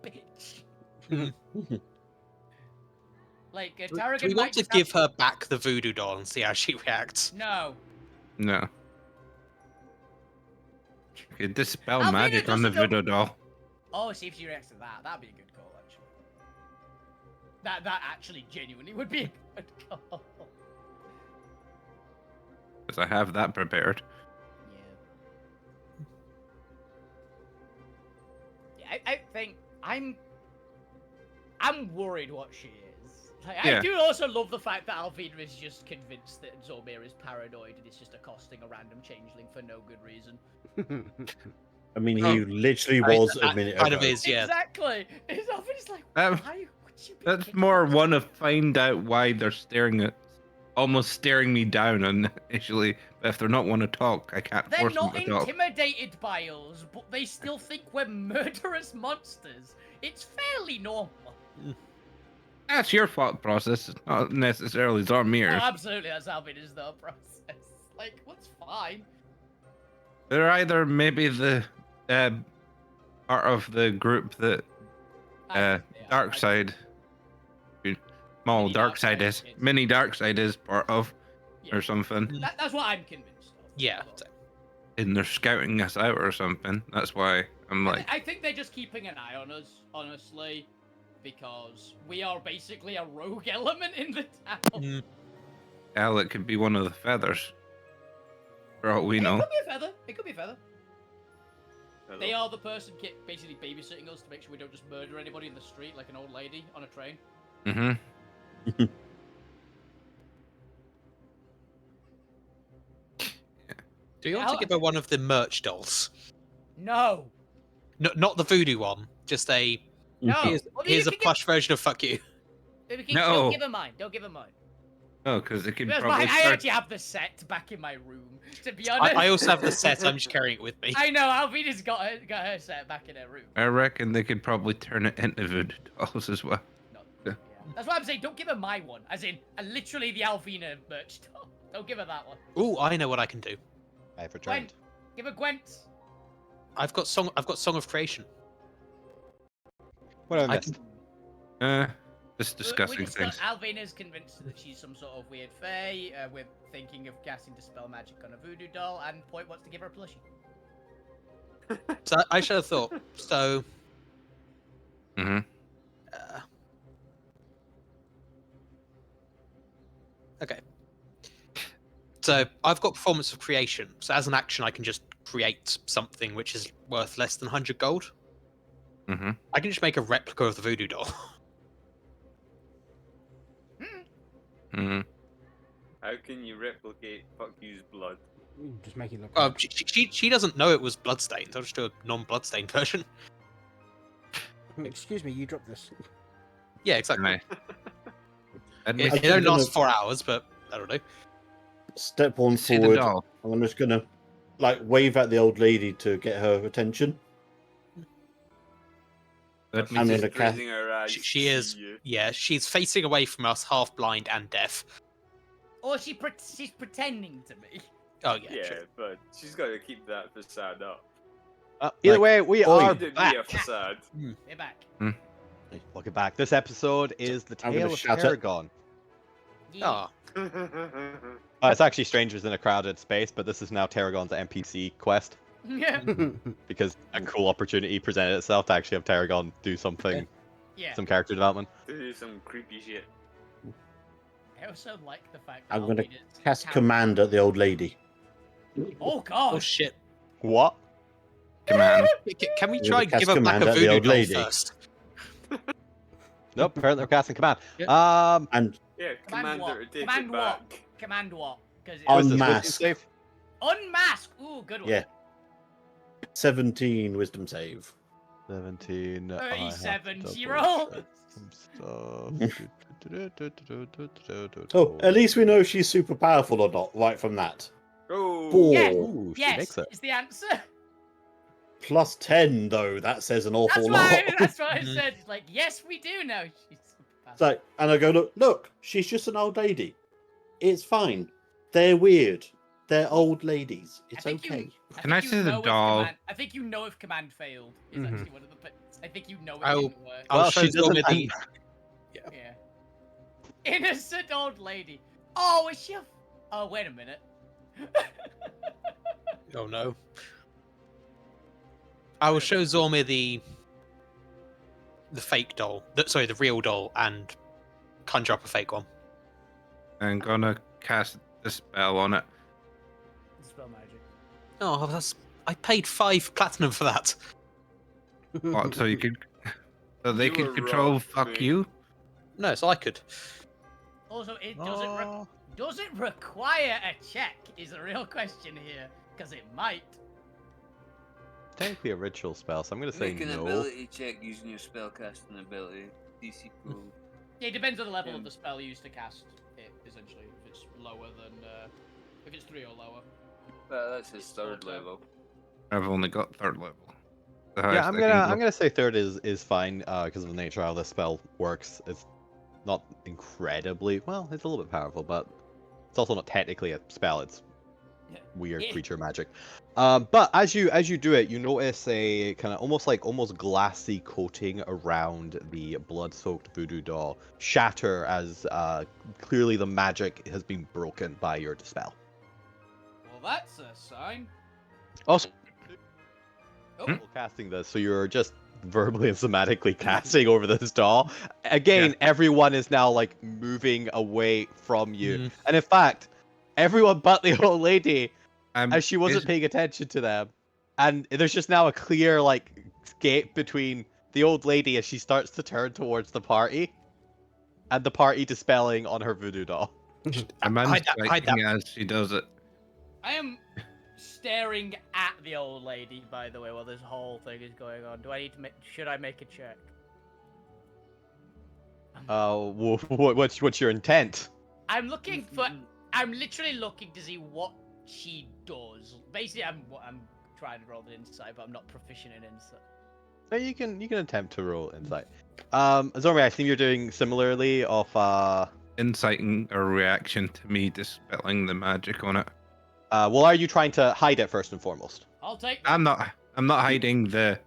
bitch. Like, Do Tarragon we might want to just have... give her back the voodoo doll and see how she reacts? No. No. You could dispel Alvina magic on the doesn't know- voodoo doll. Oh, see if she reacts to that. That'd be a good call, actually. That actually genuinely would be a good call. Because I have that prepared. Yeah, I think I'm worried what she is. Like, Yeah. I do also love the fact that Alvina is just convinced that Zormir is paranoid and it's just accosting a random changeling for no good reason. I mean, he Oh, literally was a minute Kind ago. of is, yeah. Exactly. It's Alvina's like, Um, why would you be That's kicking more us? want to find out why they're almost staring me down initially. But if they're not want to talk, I can't They're force them not to talk. intimidated by us, but they still think we're murderous monsters. It's fairly normal. That's your thought process, it's not necessarily Oh, Zormir's. absolutely, that's Alvina's thought process. Like, what's fine? They're either maybe the part of the group that I think they are. Dark Side, small Mini Dark Side Darkseid is, is. mini Dark Side is part of, Yeah. or something. That's what I'm convinced of. Yeah. But And they're scouting us out or something. That's why I'm like, I think they're just keeping an eye on us, honestly, because we are basically a rogue element in the town. hell, it could be one of the feathers. For all we It know. could be a feather. It could be a feather. Hello. They are the person basically babysitting us to make sure we don't just murder anybody in the street like an old lady on a train. Mm-hmm. Do you want to give her one of the merch dolls? No. No, not the voodoo one. Just a No. here's, Well, here's you a can plush version of fuck you. No. Don't give her mine. Don't give her mine. Oh, because it could Because probably I start. actually have the set back in my room, to be honest. I also have the set. I'm just carrying it with me. I know, Alvina's got her set back in her room. I reckon they could probably turn it into voodoo dolls as well. No, Yeah. That's why I'm saying don't give her my one. As in, literally the Alvina merch doll. Don't give her that one. Ooh, I know what I can do. I have Gwent. returned. Give her Gwent. I've got Song of Creation. What have I I missed? Just We discussing discussed- things. Alvina's convinced that she's some sort of weird fae. We're thinking of casting Dispel Magic on a voodoo doll, and Point wants to give her a plushie. So I should have thought. So. Mm-hmm. Okay. So I've got Performance of Creation. So as an action, I can just create something which is worth less than 100 gold. Mm-hmm. I can just make a replica of the voodoo doll. Mm-hmm. How can you replicate fuck you's blood? Just make it look. She doesn't know it was bloodstained. I'll just do a non-bloodstained version. Excuse me, you dropped this. Yeah, exactly. Nice. It only lasts 4 hours, but I don't know. Step one See the forward. doll. I'm just gonna like wave at the old lady to get her attention. That I'm means gonna cast. Raising her eyes She to is. see you. Yeah, she's facing away from us, half blind and deaf. Or she's pretending to be. Oh yeah, Yeah, sure. but she's got to keep that facade up. Either Like, way, we oi. are It would back. be a facade. They're back. Welcome back. This episode is the I'm gonna Tale of shout it. Tarragon. Oh, It's actually Strangers in a Crowded Space, but this is now Tarragon's NPC quest Yeah. because a cool opportunity presented itself to actually have Tarragon do something, Yeah. some character development. Do some creepy shit. I also like the fact that I'm gonna Alvina's cast cat- command at the old lady. Oh god. oh shit! What? command. Can we You're try gonna and give cast her back command a at the voodoo old doll lady. first? Nope. Apparently, we're casting command. Yeah. And Yeah, Command Commander, what? take Command it what? back. Command what? Because Un- Wisdom Unmask. save. unmask. Ooh, good one. Yeah. 17 wisdom save. 17. 37 she rolled. Oh, at least we know if she's super powerful or not, right from that. Oh, Four. Yeah. Ooh, she Yes, makes it. is the answer. Plus 10, though, that says an awful lot. That's what I Mhm. said. Like, yes, we do know she's It's like, and I go, look, she's just an old lady. It's fine. They're weird. They're old ladies. It's okay. Can I see the doll? I think you know if command failed is Mhm. actually one of the bits. I think you know it I'll- didn't work. I'll Well, show she doesn't Zormir the. Yeah. Innocent old lady. Oh, is she a... Oh, wait a minute. Oh no. I will show Zormir the fake doll. Sorry, the real doll, and conjure up a fake one. I'm gonna cast the spell on it. Dispel magic. Oh, I paid 5 platinum for that. What, so you could, so they You could were control wrong, fuck mate. you? No, so I could. Also, Oh. does it require a check? Is the real question here, because it might. Technically a ritual spell, so I'm gonna say Make an no. ability check using your spellcasting ability. DC pool. Yeah, it depends on the level Yeah. of the spell used to cast it. Essentially, if it's lower than, if it's 3 or lower. That's his It's third shorter. level. I've only got 3rd level. The Yeah, highest I'm I can gonna go. I'm gonna say third is fine because of the nature of how this spell works. It's not incredibly well. It's a little bit powerful, but it's also not technically a spell. It's Yeah. weird Yeah. creature magic. But as you do it, you notice a kind of almost glassy coating around the blood-soaked voodoo doll shatter as clearly the magic has been broken by your dispel. Well, that's a sign. Also, Oh, Hmm? casting this, so you're just verbally and somatically casting over this doll. Again, everyone is now like moving away from you, Mm. and in fact, everyone but the old lady, as she wasn't is- paying attention to them, and there's just now a clear like gap between the old lady as she starts to turn towards the party, and the party dispelling on her voodoo doll. I'm hide that, hide striking as she does it. I am staring at the old lady, by the way, while this whole thing is going on. Do I need to make? Should I make a check? What's your intent? I'm looking for. I'm literally looking to see what she does. Basically, I'm trying to roll the insight, but I'm not proficient in insight. No, you can attempt to roll insight. Zormi, I think you're doing similarly of Inciting a reaction to me dispelling the magic on it. well, are you trying to hide it first and foremost? I'll take. I'm not hiding the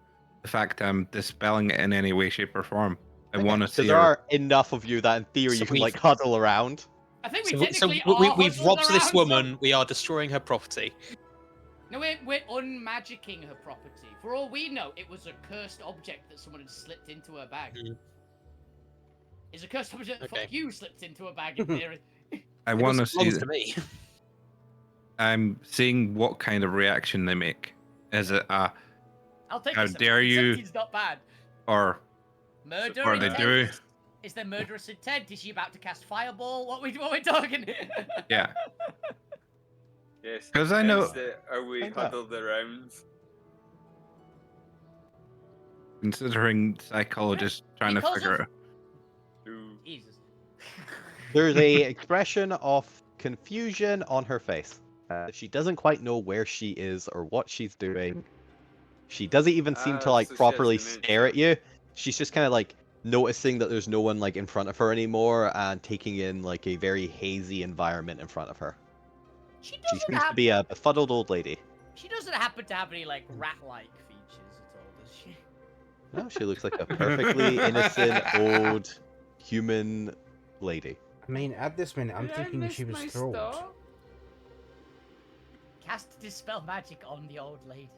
fact I'm dispelling it in any way, shape, or form. I want to So see there her. are enough of you that in theory So you can we've- like huddle around. I think we So, technically we've are robbed this huddled around woman. We are destroying her property. No, we're unmagicking her property. For all we know, it was a cursed object that someone had slipped into her bag. Mm. It's a cursed object that Okay. fuck you slipped into her bag in theory. I It want to was- see. belongs to me. I'm seeing what kind of reaction they make. Is it a I'll take How this. dare you. 17's not bad. or Murder or they intent. do? Is there murderous intent? Is she about to cast fireball? What we talking? Yeah, Yes. 'Cause I know- hence the are we Think that. huddled around? considering psychologists trying to Because figure of- it. Ooh. Jesus. There's a expression of confusion on her face. She doesn't quite know where she is or what she's doing. She doesn't even seem to Ah, like so she has properly dementia. stare at you. She's just kind of like noticing that there's no one like in front of her anymore and taking in like a very hazy environment in front of her. She She doesn't seems to have. be a befuddled old lady. She doesn't happen to have any like rat-like features at all, does she? No, she looks like a perfectly innocent old human lady. I mean, at this minute, I'm Did I thinking miss she was my thralled. star? Cast dispel magic on the old lady.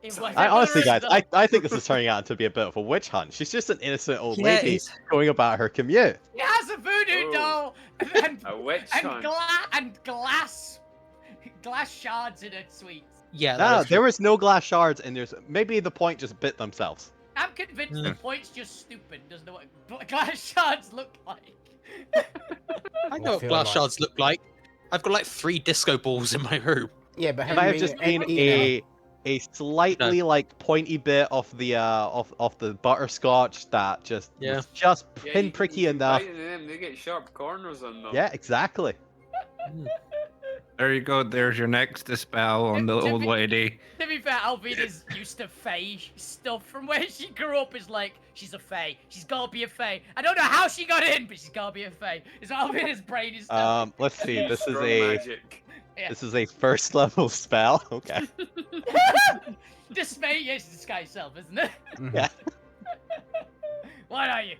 It So was I honestly, guys, a I think this is turning out to be a bit of a witch hunt. She's just an innocent old Yeah, lady it's- going about her commute. She has a voodoo Oh. doll and, A witch hunt. glass shards in her sweets. Yeah, No, that is there was no glass shards, and there's maybe the point just bit themselves. I'm convinced Hmm. the point's just stupid. Doesn't know what glass shards look like. I know what feel glass like- shards look like. I've got like 3 disco balls in my room. Yeah, but It might have haven't just we- been and- a slightly like pointy bit of the of the butterscotch that just Yeah. was just Yeah, pinpricky you enough. bite into them, they get sharp corners on them. Yeah, exactly. There you go. There's your next dispel on the old lady. To be fair, Alvina's used to fae stuff from where she grew up. Is like she's a fae. She's gotta be a fae. I don't know how she got in, but she's gotta be a fae. Is Alvina's brain is. Let's see. This is Strong a magic. Yeah. This is a first level spell. Okay. Dismay, yes, disguise self, isn't it? Yeah. What are you?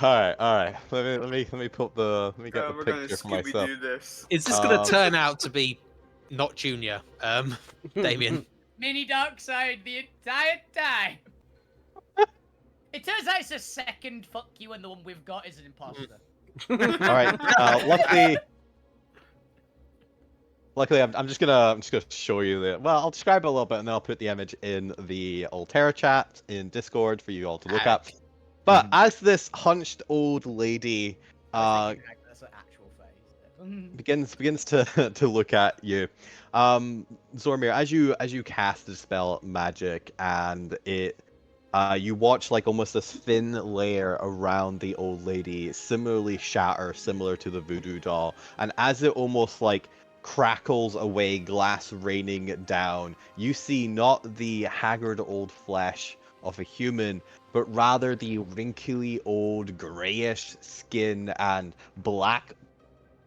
All right. Let me put the let me get We're the gonna picture for Scooby myself. Doo this. Is this going Um, to turn out to be not Junior, Damien? Mini dark side the entire time. It turns out it's a second fuck you, and the one we've got is an imposter. All right. Luckily, I'm just gonna show you the. Well, I'll describe it a little bit, and then I'll put the image in the Alterra chat in Discord for you all to look at. But as this hunched old lady That's an actual face. begins to look at you, Zormir, as you cast the spell magic, and you watch like almost this thin layer around the old lady similarly shatter, similar to the voodoo doll, and as it almost like crackles away, glass raining down, you see not the haggard old flesh of a human, but rather the wrinkly old grayish skin and black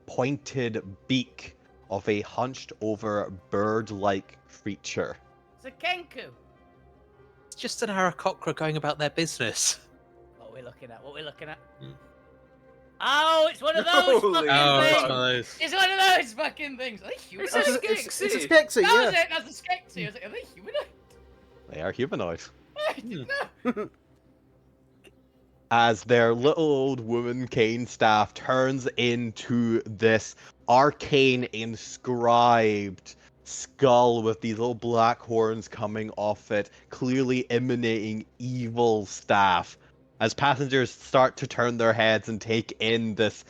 pointed beak of a hunched over bird-like creature. It's a Kenku. It's just an Aarakocra going about their business. What we're looking at? What we're looking at? Mm. Oh, it's one of those Holy fucking Oh, it's things. one of those. It's one of those fucking things. Are they humanoid? It's a It's a Skeksis. Skeksis, That was yeah. it. That's a Skeksis. I was like, are they humanoid? They are humanoid. I didn't know. As their little old woman cane staff turns into this arcane inscribed skull with these little black horns coming off it, clearly emanating evil staff. As passengers start to turn their heads and take in this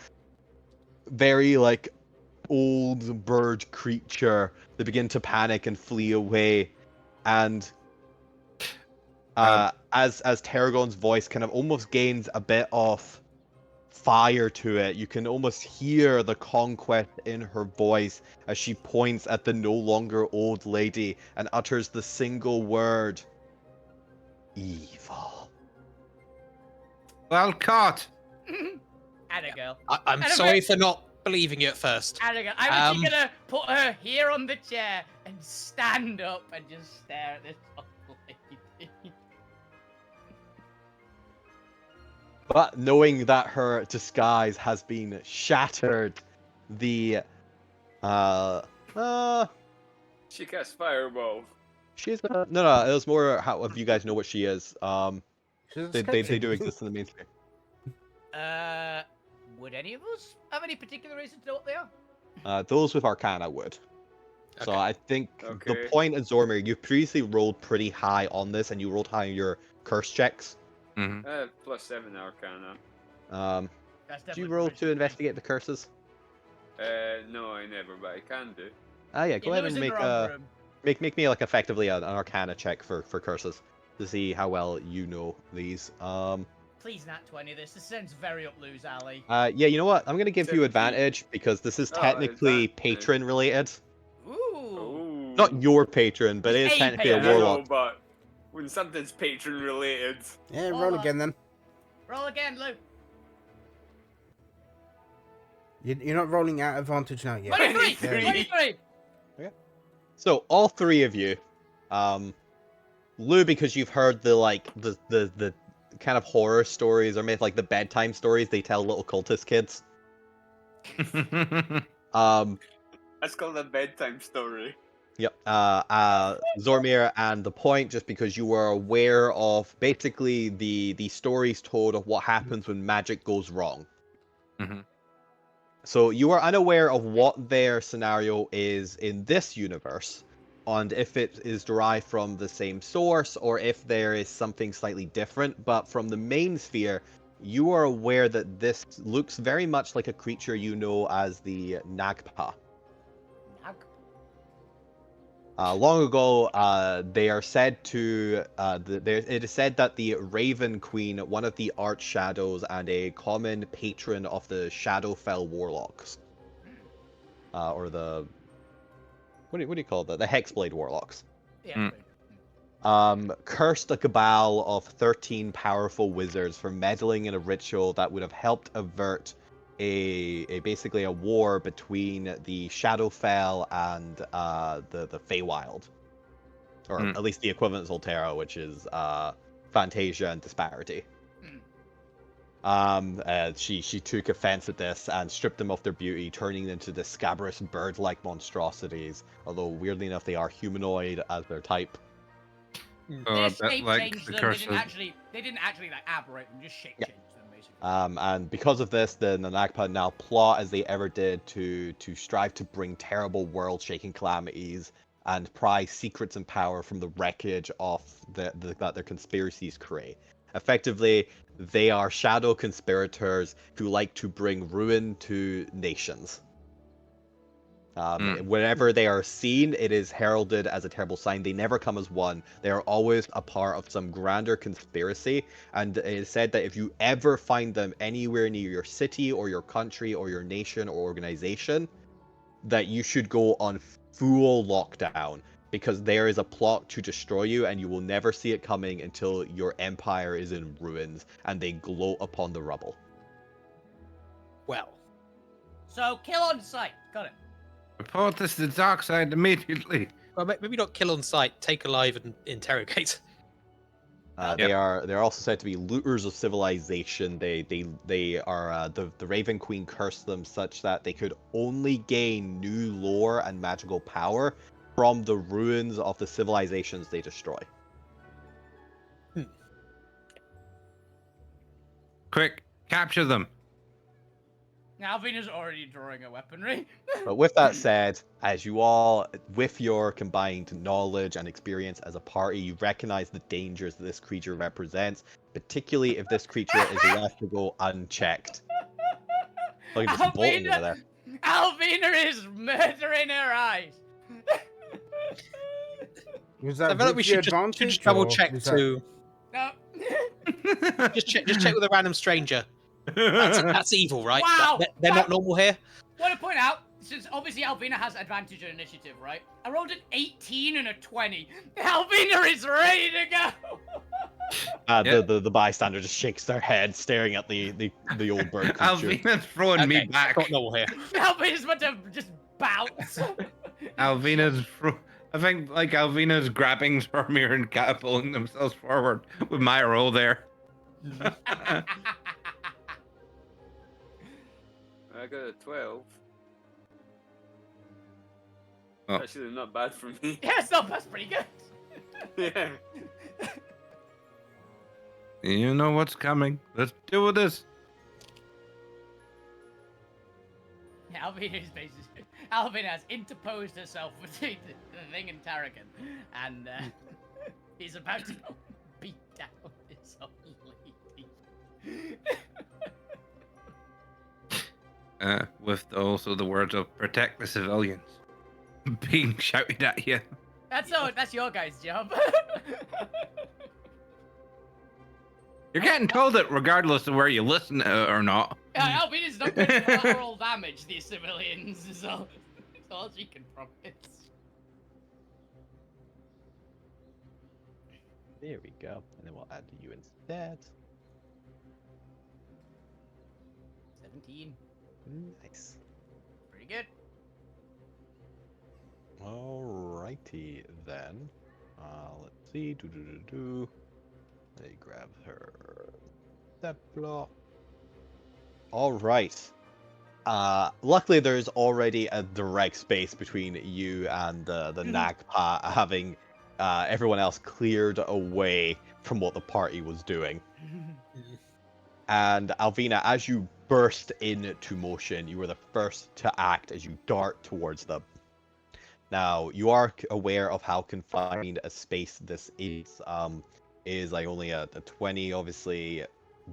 very like old bird creature, they begin to panic and flee away. And as Tarragon's voice kind of almost gains a bit of fire to it, you can almost hear the conquest in her voice as she points at the no longer old lady and utters the single word, evil. Well caught. Atta girl. I'm And a sorry bit- for not believing you at first. Atta girl. I'm actually gonna put her here on the chair and stand up and just stare at this old lady. But knowing that her disguise has been shattered, the She casts fireball. she's no, it was more how if you guys know what she is. She's a They Skeksis. do exist in the mainstream. Would any of us have any particular reason to know what they are? Those with Arcana would. So Okay. I think Okay. the point at Zormir, you previously rolled pretty high on this, and you rolled high on your curse checks. Mm-hmm. +7 Arcana. That's Did definitely you roll to proficiency. investigate the curses? No, I never, but I can do. Ah, yeah. Go Yeah, ahead Lou's and in the wrong room. make me like effectively an Arcana check for curses to see how well you know these. Please not 20 this. This sounds very up Lou's alley. Yeah. You know what? I'm gonna give you 17. advantage because this is Oh, technically advantage. patron related. Ooh. Ooh. Not your patron, but it is A technically a patron. I know, warlock. but when something's patron related. Yeah, Hold roll on. again then. Roll again, Lou. You're not rolling out advantage now yet. 23! Three. 23! So all three of you, Lou, because you've heard the kind of horror stories or maybe like the bedtime stories they tell little cultist kids. That's called a bedtime story. Yep. Zormir and the point, just because you were aware of basically the stories told of what happens when magic goes wrong. Mhm. So you are unaware of what their scenario is in this universe, and if it is derived from the same source or if there is something slightly different. But from the main sphere, you are aware that this looks very much like a creature you know as the Nagpa. Long ago, they are said to. It is said that the Raven Queen, one of the Arch Shadows, and a common patron of the Shadowfell Warlocks, or the what do you call that? The Hexblade Warlocks. Yeah. Cursed a cabal of 13 powerful wizards for meddling in a ritual that would have helped avert basically a war between the Shadowfell and the Feywild, or Hmm. at least the equivalent of Alterra, which is Fantasia and Disparity. She took offense at this and stripped them of their beauty, turning them into the scabrous bird-like monstrosities. Although weirdly enough, they are humanoid as their type. Their A bit shape like changed the them. curse of... They didn't actually like aberrate them. Just shape Yeah. changed them basically. And because of this, the Nagpa now plot as they ever did to strive to bring terrible world-shaking calamities and pry secrets and power from the wreckage of that their conspiracies create. Effectively, they are shadow conspirators who like to bring ruin to nations. Whenever they are seen, it is heralded as a terrible sign. They never come as one. They are always a part of some grander conspiracy. And it is said that if you ever find them anywhere near your city or your country or your nation or organization, that you should go on full lockdown, because there is a plot to destroy you and you will never see it coming until your empire is in ruins and they gloat upon the rubble. Well, So kill on sight. Got it. Report this to the dark side immediately. well, maybe not kill on sight, take alive and interrogate. They're also said to be looters of civilization. They are the Raven Queen cursed them such that they could only gain new lore and magical power from the ruins of the civilizations they destroy. Quick, capture them. Alvina's already drawing a weaponry. But with that said, as you all, with your combined knowledge and experience as a party, you recognize the dangers that this creature represents, particularly if this creature is left to go unchecked. Look at this bolting over there. Alvina is murdering her eyes. Was I that feel like we with the should advantage, just double or check was that- to No. just check with a random stranger. That's evil, right? Wow! They're not normal here. Want to point out, since obviously Alvina has advantage on initiative, right? I rolled an 18 and a 20. Alvina is ready to go. The bystander just shakes their head, staring at the old bird creature. Alvina's throwing me Okay, back. Not normal here. Alvina's about to just bounce. I think like Alvina's grabbing Spermir and catapulting themselves forward with my roll there. I got a 12. Oh. Actually, not bad for me. Yeah, it's not. That's pretty good. Yeah. You know what's coming. Let's deal with this. Alvina is basically. Alvina has interposed herself between the thing and Tarragon, and he's about to go beat down this old lady. With also the words of "protect the civilians" being shouted at you. That's your guys' job. You're getting told it regardless of where you listen or not. Alvina's not going to collateral damage these civilians, is all she can promise. There we go. And then we'll add you instead. 17. Nice. Pretty good. Alrighty then. Let's see. Let me grab her step block. Alright. Luckily there's already a direct space between you and the Nagpa, having everyone else cleared away from what the party was doing. And Alvina, as you burst into motion, you were the first to act as you dart towards them. Now, you are aware of how confined a space this is like only a 20, obviously,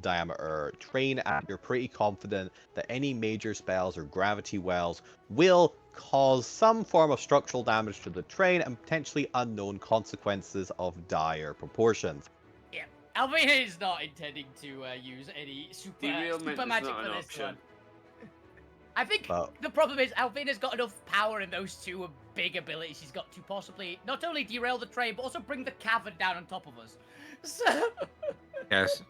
diameter train, and you're pretty confident that any major spells or gravity wells will cause some form of structural damage to the train and potentially unknown consequences of dire proportions. Yeah, Alvina is not intending to use any super Derailment is magic not for an this option. one. I think Well- the problem is Alvina's got enough power in those two big abilities she's got to possibly not only derail the train, but also bring the cavern down on top of us. So... Yes.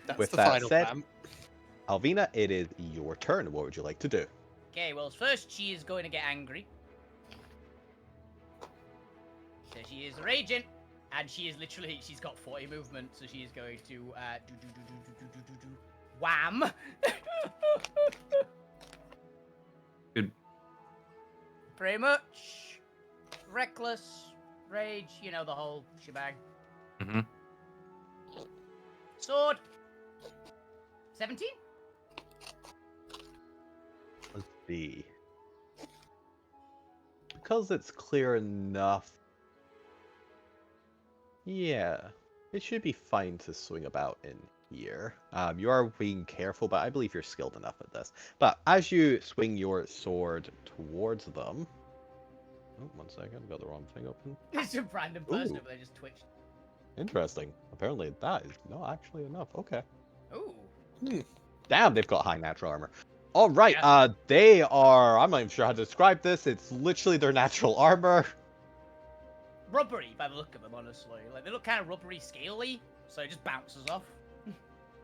That's With the that final said, plan. Alvina, it is your turn. What would you like to do? Okay, well, first she is going to get angry. So she is raging, and she is literally, she's got 40 movement, so she is going to wham. Good. Pretty much. Reckless, rage, you know, the whole shebang. Mm-hmm. Sword. 17? Let's see. Because it's clear enough. Yeah, it should be fine to swing about in here. You are being careful, but I believe you're skilled enough at this. But as you swing your sword towards them... Oh, 1 second, got the wrong thing open. It's a random person Ooh. over there just twitched. Interesting. Apparently that is not actually enough. Okay. Ooh. Damn, they've got high natural armor. All right, Yeah. they are... I'm not even sure how to describe this. It's literally their natural armor. Rubbery by the look of them, honestly. Like, they look kind of rubbery, scaly, so it just bounces off.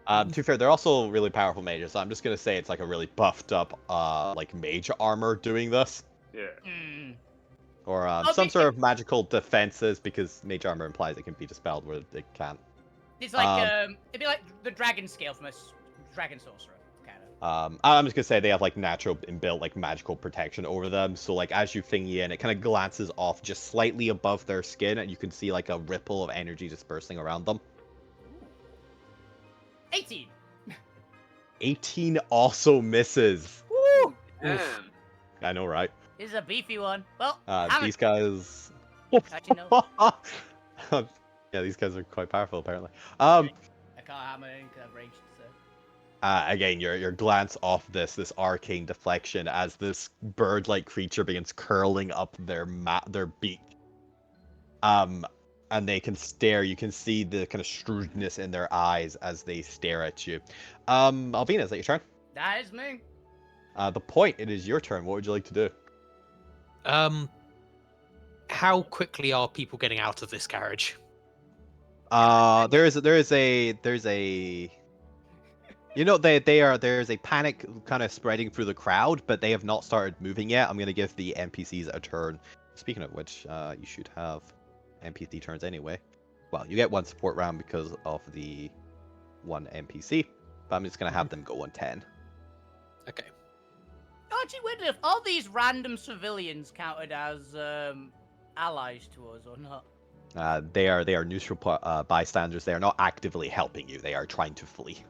To be fair, they're also really powerful mages, so I'm just gonna say it's like a really buffed up, like mage armor doing this, Yeah. Mm. or Oh, some they- sort of magical defenses, because mage armor implies it can be dispelled where it can't. It's like, it'd be like the dragon scale from a dragon sorcerer, kind of. I'm just gonna say they have like natural inbuilt like magical protection over them, so like as you thingy in, it kind of glances off just slightly above their skin, and you can see like a ripple of energy dispersing around them. 18. 18 also misses. Woo! Damn. I know, right? This is a beefy one. Well, how These guys. Actually, no. Yeah, these guys are quite powerful, apparently. I can't hammer in because I've raged, so. Again, your glance off this arcane deflection as this bird-like creature begins curling up their beak. And they can stare. You can see the kind of shrewdness in their eyes as they stare at you. Albina, is that your turn? That is me. The point. It is your turn. What would you like to do? How quickly are people getting out of this carriage? There's a. You know, there's a panic kind of spreading through the crowd, but they have not started moving yet. I'm gonna give the NPCs a turn. Speaking of which, you should have NPC turns anyway. Well, you get one support round because of the one NPC, but I'm just gonna have them go on 10. Okay. I actually wonder if all these random civilians counted as allies to us or not. They are neutral bystanders. They are not actively helping you. They are trying to flee.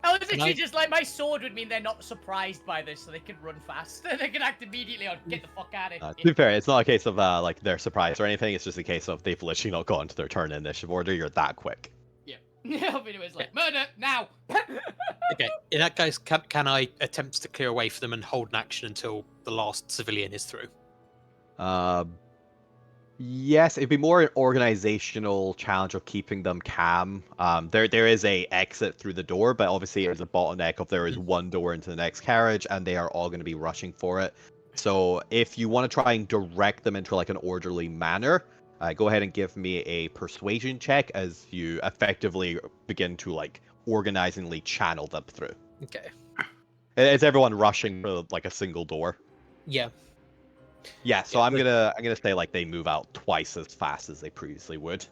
Oh, it's Can literally I- just like my sword would mean they're not surprised by this, so they can run fast. They can act immediately on get the fuck out of To here. be fair, it's not a case of like they're surprised or anything. It's just a case of they've literally not gotten to their turn in initiative order. You're that quick. Yeah, I mean, it was like murder now. Okay. In that case, can I attempt to clear away for them and hold an action until the last civilian is through? Yes, it'd be more an organizational challenge of keeping them calm. There is a exit through the door, but obviously there's a bottleneck of there is one door into the next carriage, and they are all going to be rushing for it. So if you want to try and direct them into like an orderly manner, go ahead and give me a persuasion check as you effectively begin to like organizingly channel them through. Okay. Is everyone rushing for like a single door? Yeah. Yeah, so Yeah, I'm gonna say like they move out twice as fast as they previously would.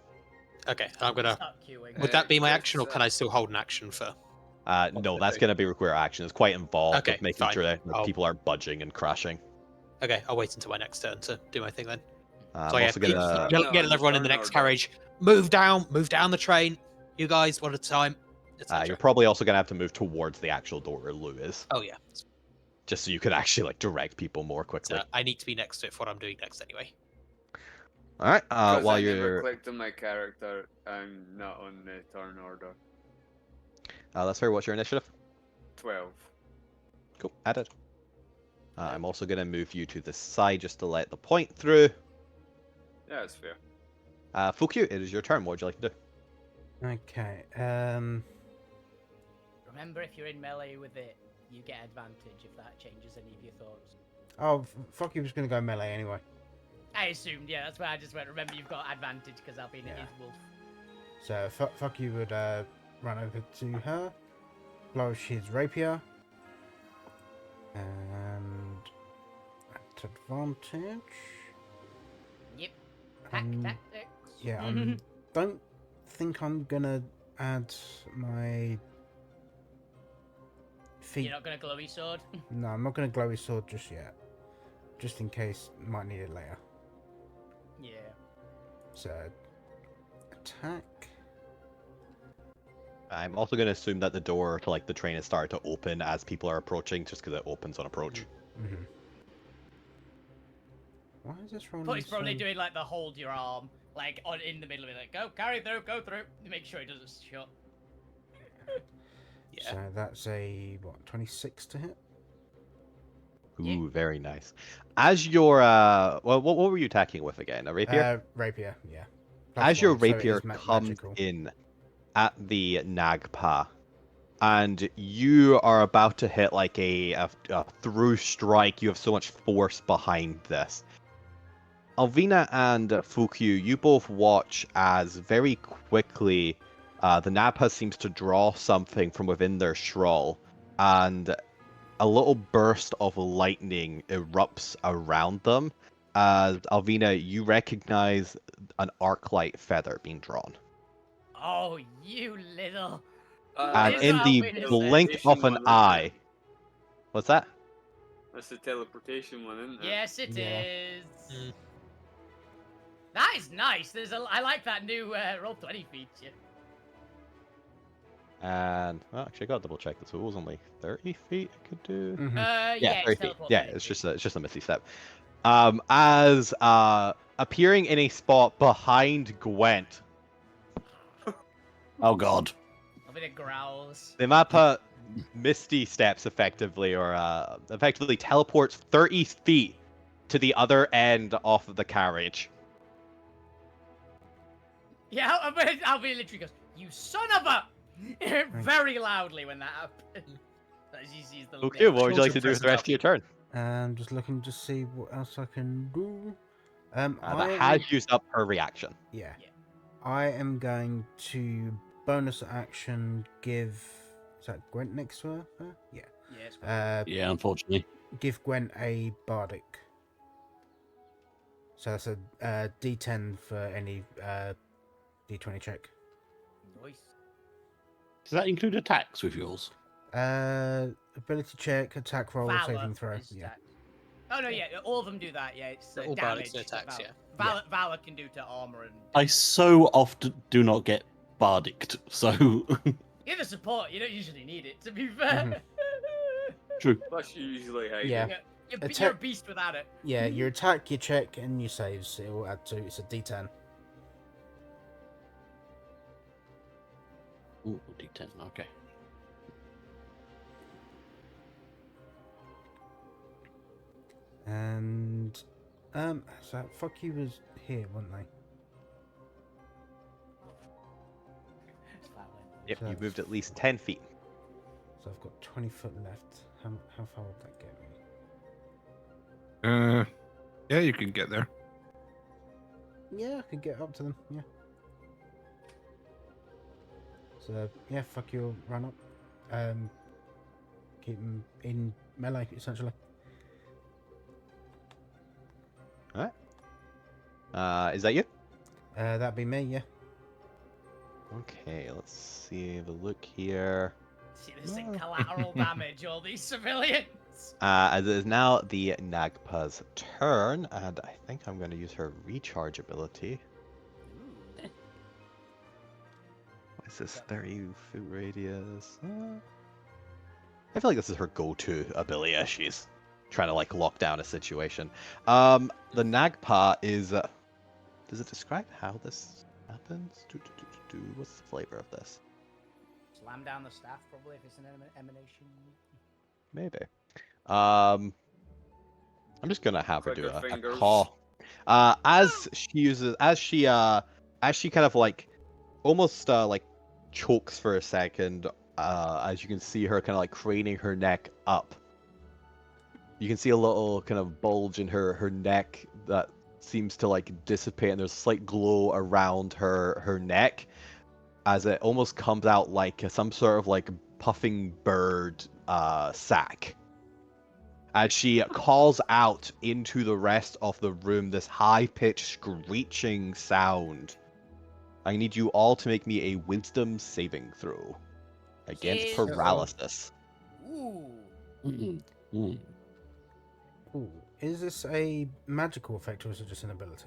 Okay. I'm gonna. Start queuing. Would that be my It's, action, or can I still hold an action for? No, that's gonna be require action. It's quite involved Okay, with making fine. sure that I'll- people aren't budging and crashing. Okay, I'll wait until my next turn to do my thing then. I'm So yeah, also gonna. No, get everyone in the turn next order. carriage. Move down the train. You guys, one at a time. etc. You're probably also gonna have to move towards the actual door where Lou is, Oh yeah. just so you can actually like direct people more quickly. So I need to be next to it for what I'm doing next anyway. All right. 'Cause While I never you're, clicked on my character, I'm not on the turn order. let's hear what's your initiative. 12. Cool. Added. I'm also gonna move you to the side just to let the point through. Yeah, that's fair. Fukyu, it is your turn. What would you like to do? Okay. Remember, if you're in melee with it, you get advantage if that changes any of your thoughts. Oh, fuck you was gonna go melee anyway. I assumed, yeah, that's why I just went, remember you've got advantage because Albina Yeah. is wolf. So fuck you would run over to her. flourish his rapier. And at advantage. Yep. Um, Tactics. Yeah, I don't think I'm gonna add my feet. You're not gonna glowy sword. No, I'm not gonna glowy sword just yet. Just in case, might need it later. Yeah. So, attack. I'm also going to assume that the door to like the train has started to open as people are approaching, just because it opens on approach. Mm-hmm. Why is this rolling? But he's probably so... doing like the hold your arm, like on in the middle of it, like go carry through, go through. Make sure he doesn't shut. Yeah. So that's a what? 26 to hit. Ooh, Yeah. very nice. As your well, what were you attacking with again? A rapier? Rapier, yeah. As your +1, so it rapier is comes magical. in at the Nagpa, and you are about to hit like a through strike. You have so much force behind this. Alvina and Fukyu, you both watch as very quickly the Nagpa seems to draw something from within their shawl, and a little burst of lightning erupts around them. Alvina, you recognize an arc light feather being drawn. Oh, you little. And It's in not the Alvina's blink teleportation of an one, isn't it? eye. What's that? That's the teleportation one, isn't it? Yes, it Yeah. is. Mm. That is nice. I like that new roll 20 feature. And well, actually, I got to double check this. So it was only 30 feet I could do. Mhm. Yeah, 30 it's feet. teleport Yeah, 30 it's feet. just a misty step. As appearing in a spot behind Gwent, Oh God. Alvina growls. the mappa misty steps effectively, or effectively teleports 30 feet to the other end of the carriage. Yeah, Alvina literally goes, "You son of a!" very loudly when that happens. As he sees the Okay, what would you like to do with Children the rest of your turn? I'm just looking to see what else I can do. That I am, has used up her reaction. yeah. Yeah. I am going to bonus action give. Is that Gwent next to her? Yeah. Yes. Yeah, unfortunately. Give Gwent a bardic. So that's a D10 for any D20 check. Nice. Does that include attacks with yours? Ability check, attack roll, Valor saving throw. is Yeah. attack. Oh no, yeah, all of them do that. Yeah, it's They're all damage. bardics and attacks, Valor, Valor can do to armor and. I so often do not get bardicked, so You're the support. You don't usually need it. To be fair. true. Plus, you usually hide. Yeah. You're Attack- a beast without it. Yeah, your attack, your check, and your saves. It will add to. It's a D10. Ooh, D10. Okay. And so fuck you was here, wasn't they? It's Valor. Yep, So you that's- moved at least 10 feet. So I've got 20 foot left. How far would that get me? Yeah, you can get there. Yeah, I could get up to them. Yeah. So yeah, fuck you. Run up. Keep them in melee essentially. Is that you? That'd be me. Yeah. Okay, let's see the look here. See this in collateral damage. All these civilians. As it is now the Nagpa's turn, and I think I'm going to use her recharge ability. What is this? 30 foot radius. I feel like this is her go-to ability as she's trying to like lock down a situation. The Nagpa is. Does it describe how this happens? What's the flavor of this? Slam down the staff, probably, if it's an emanation. Maybe. I'm just gonna have her do Click her a fingers. call. As she kind of like almost like chokes for a second. As you can see her kind of like craning her neck up. You can see a little kind of bulge in her neck that seems to like dissipate, and there's a slight glow around her neck. as it almost comes out like some sort of like puffing bird sack. As she calls out into the rest of the room this high-pitched screeching sound. I need you all to make me a wisdom saving throw against Cheers. paralysis. Ooh. Ooh. Is this a magical effect or is it just an ability?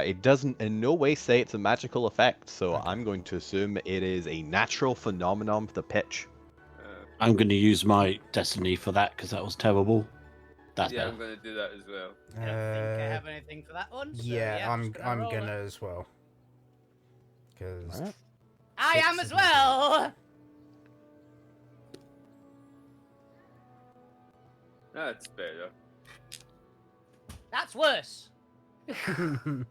It doesn't in no way say it's a magical effect, so Okay. I'm going to assume it is a natural phenomenon for the pitch. I'm going to use my destiny for that because that was terrible. That's Yeah, better. I'm gonna do that as well. I don't think I have anything for that one. So Yeah, I'm just I'm roll gonna it. as well. Because Alright. I am 6 as isn't well. That's better. That's worse. good.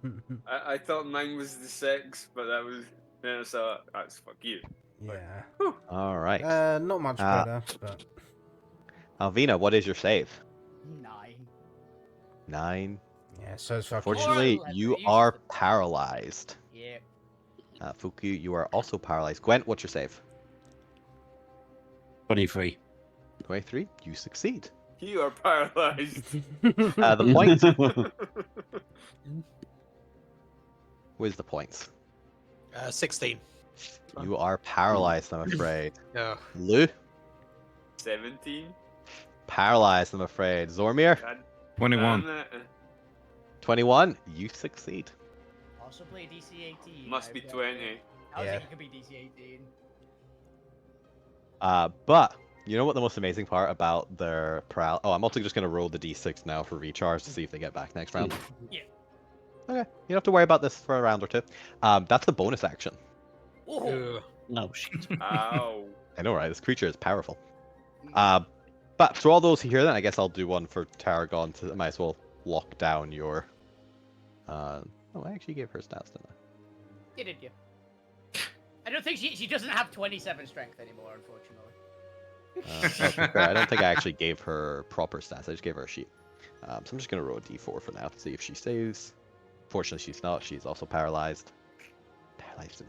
I thought mine was the 6, but that was. Then I saw that's fuck you. Yeah. All right. Not much Uh, better, but Alvina, what is your save? 9. 9. yeah. So fucking. Fortunately, 11, you usually are the- paralyzed. Yep. Fuku, you are also paralyzed. Gwent, what's your save? 23. 23. You succeed. You are paralyzed. The points. Where's the points? 16. You are paralyzed, I'm afraid. Yeah. Lou? 17. Paralyzed, I'm afraid. Zormir? God 21. damn it. 21. You succeed. Possibly DC 18. Must be 20. I was Yeah. thinking it could be DC 18. But you know what the most amazing part about their Oh, I'm also just going to roll the d6 now for recharge to see if they get back next round. Yeah. Okay. You don't have to worry about this for a round or two. That's the bonus action. Oh. Ugh. No, shit. Ow. I know, right? This creature is powerful. But for all those here, then I guess I'll do one for Tarragon. To might as well lock down your. Oh, I actually gave her stats, didn't I? You did you? I don't think she doesn't have 27 strength anymore, unfortunately. I don't think I actually gave her proper stats. I just gave her a sheet. So I'm just gonna roll a d4 for now to see if she saves. Fortunately, she's not. She's also paralyzed. Paralyzed in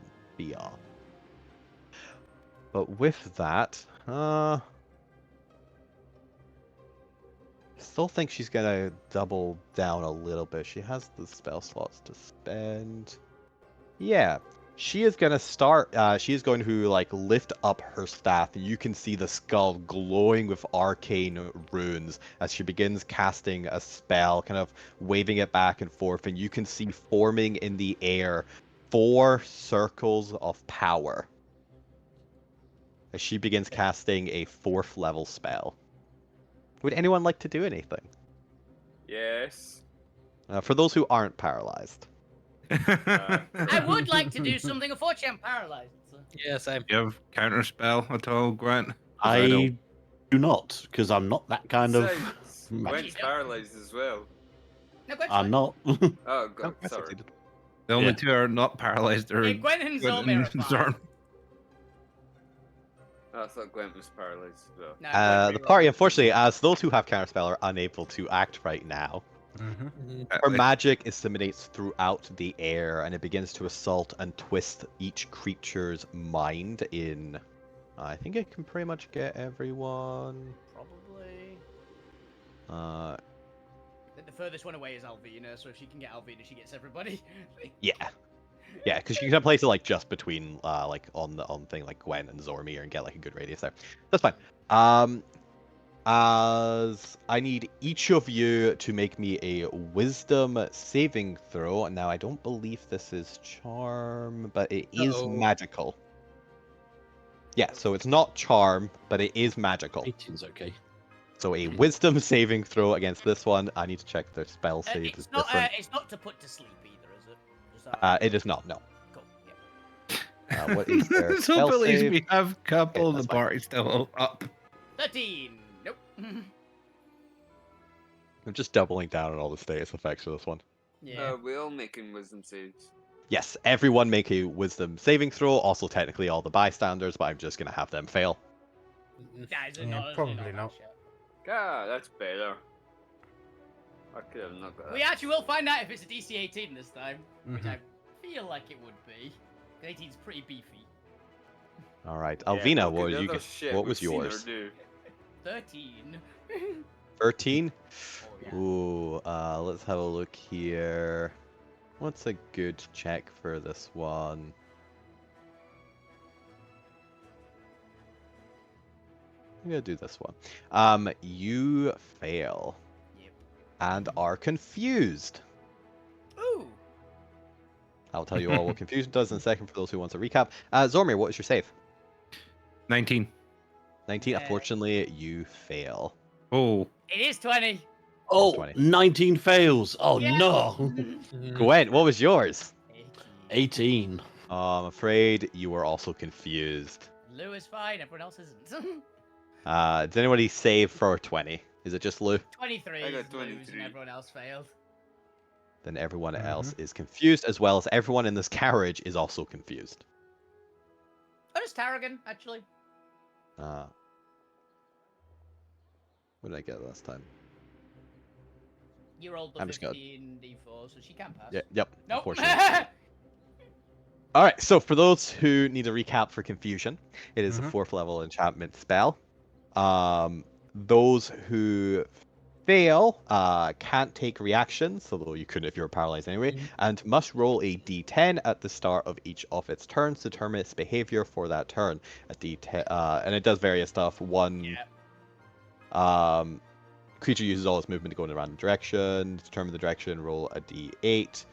VR. But with that, still think she's gonna double down a little bit. She has the spell slots to spend. Yeah, she is gonna start. She is going to like lift up her staff, and you can see the skull glowing with arcane runes as she begins casting a spell, kind of waving it back and forth, and you can see forming in the air 4 circles of power as she begins casting a 4th level spell. Would anyone like to do anything? Yes. For those who aren't paralyzed. I would like to do something. Unfortunately, I'm paralyzed. So. Yeah, same. Do you have counter spell at all, Grant? 'Cause I don't. do not, because I'm not that kind of. Besides, magic. Gwen's paralyzed as well. No, Gwen's I'm fine. not. Oh, Oh, God, I sorry. succeeded. The only Yeah. two are not paralyzed are Yeah, Gwen and Gwen Zolmir are and fine. Zorn. Oh, I thought Gwen was paralyzed as well. No, Gwen The pretty party, well. unfortunately, as those who have counterspell are unable to act right now, Mm-hmm. her magic disseminates throughout the air and it begins to assault and twist each creature's mind in. I think it can pretty much get everyone. Probably. The furthest one away is Alvina, so if she can get Alvina, she gets everybody. Yeah. Yeah, because you can place it like just between like on thing like Gwen and Zormir and get like a good radius there. That's fine. As I need each of you to make me a wisdom saving throw. Now I don't believe this is charm, but it is Uh-oh. magical. Yeah, so it's not charm, but it is magical. 18's okay. So a wisdom saving throw against this one. I need to check their spell save is It's not. different. It's not to put to sleep either, is it? Is that It is not. No. cool? Yeah. What is their So spell at least save? we have a couple of that's the fine. party still up. 13. Nope. I'm just doubling down on all the status effects for this one. Yeah. We all making wisdom saves. Yes, everyone make a wisdom saving throw. Also, technically, all the bystanders, but I'm just gonna have them fail. Guys, Yeah, probably not. Ah, that's better. I could have not got that. We actually will find out if it's a DC 18 this time, which Mhm. I feel like it would be. 18's pretty beefy. All right, Yeah, Alvina, look what at did the you other get? shit What we've was seen her yours? do. 13. 13. Oh, yeah. Ooh, let's have a look here. What's a good check for this one? I'm gonna do this one. You fail Yep. and are confused. Ooh. I'll tell you all what confusion does in a second for those who want to recap. Zormir, what is your save? 19. 19. Yeah. Unfortunately, you fail. Oh. It is 20. Oh, 20. 19 fails. Oh, Yeah. no. Gwen, what was yours? 18. I'm afraid you were also confused. Lou is fine, everyone else isn't. Did anybody save for 20? Is it just Lou? 23 I got is Lou's 23. and everyone else failed. Then everyone else is confused, as well as everyone in this carriage is also confused. Oh, it's Tarragon, actually. What did I get last time? You rolled the I'm just gonna- 15 d4, so she can pass. Yeah, yep. Nope. Unfortunately. All right. So for those who need a recap for confusion, it is a 4th level enchantment spell. Those who fail can't take reactions, although you could if you were paralyzed anyway, and must roll a d10 at the start of each of its turns to determine its behavior for that turn. A d10, and it does various stuff. Creature uses all its movement to go in a random direction. To determine the direction, roll a d8.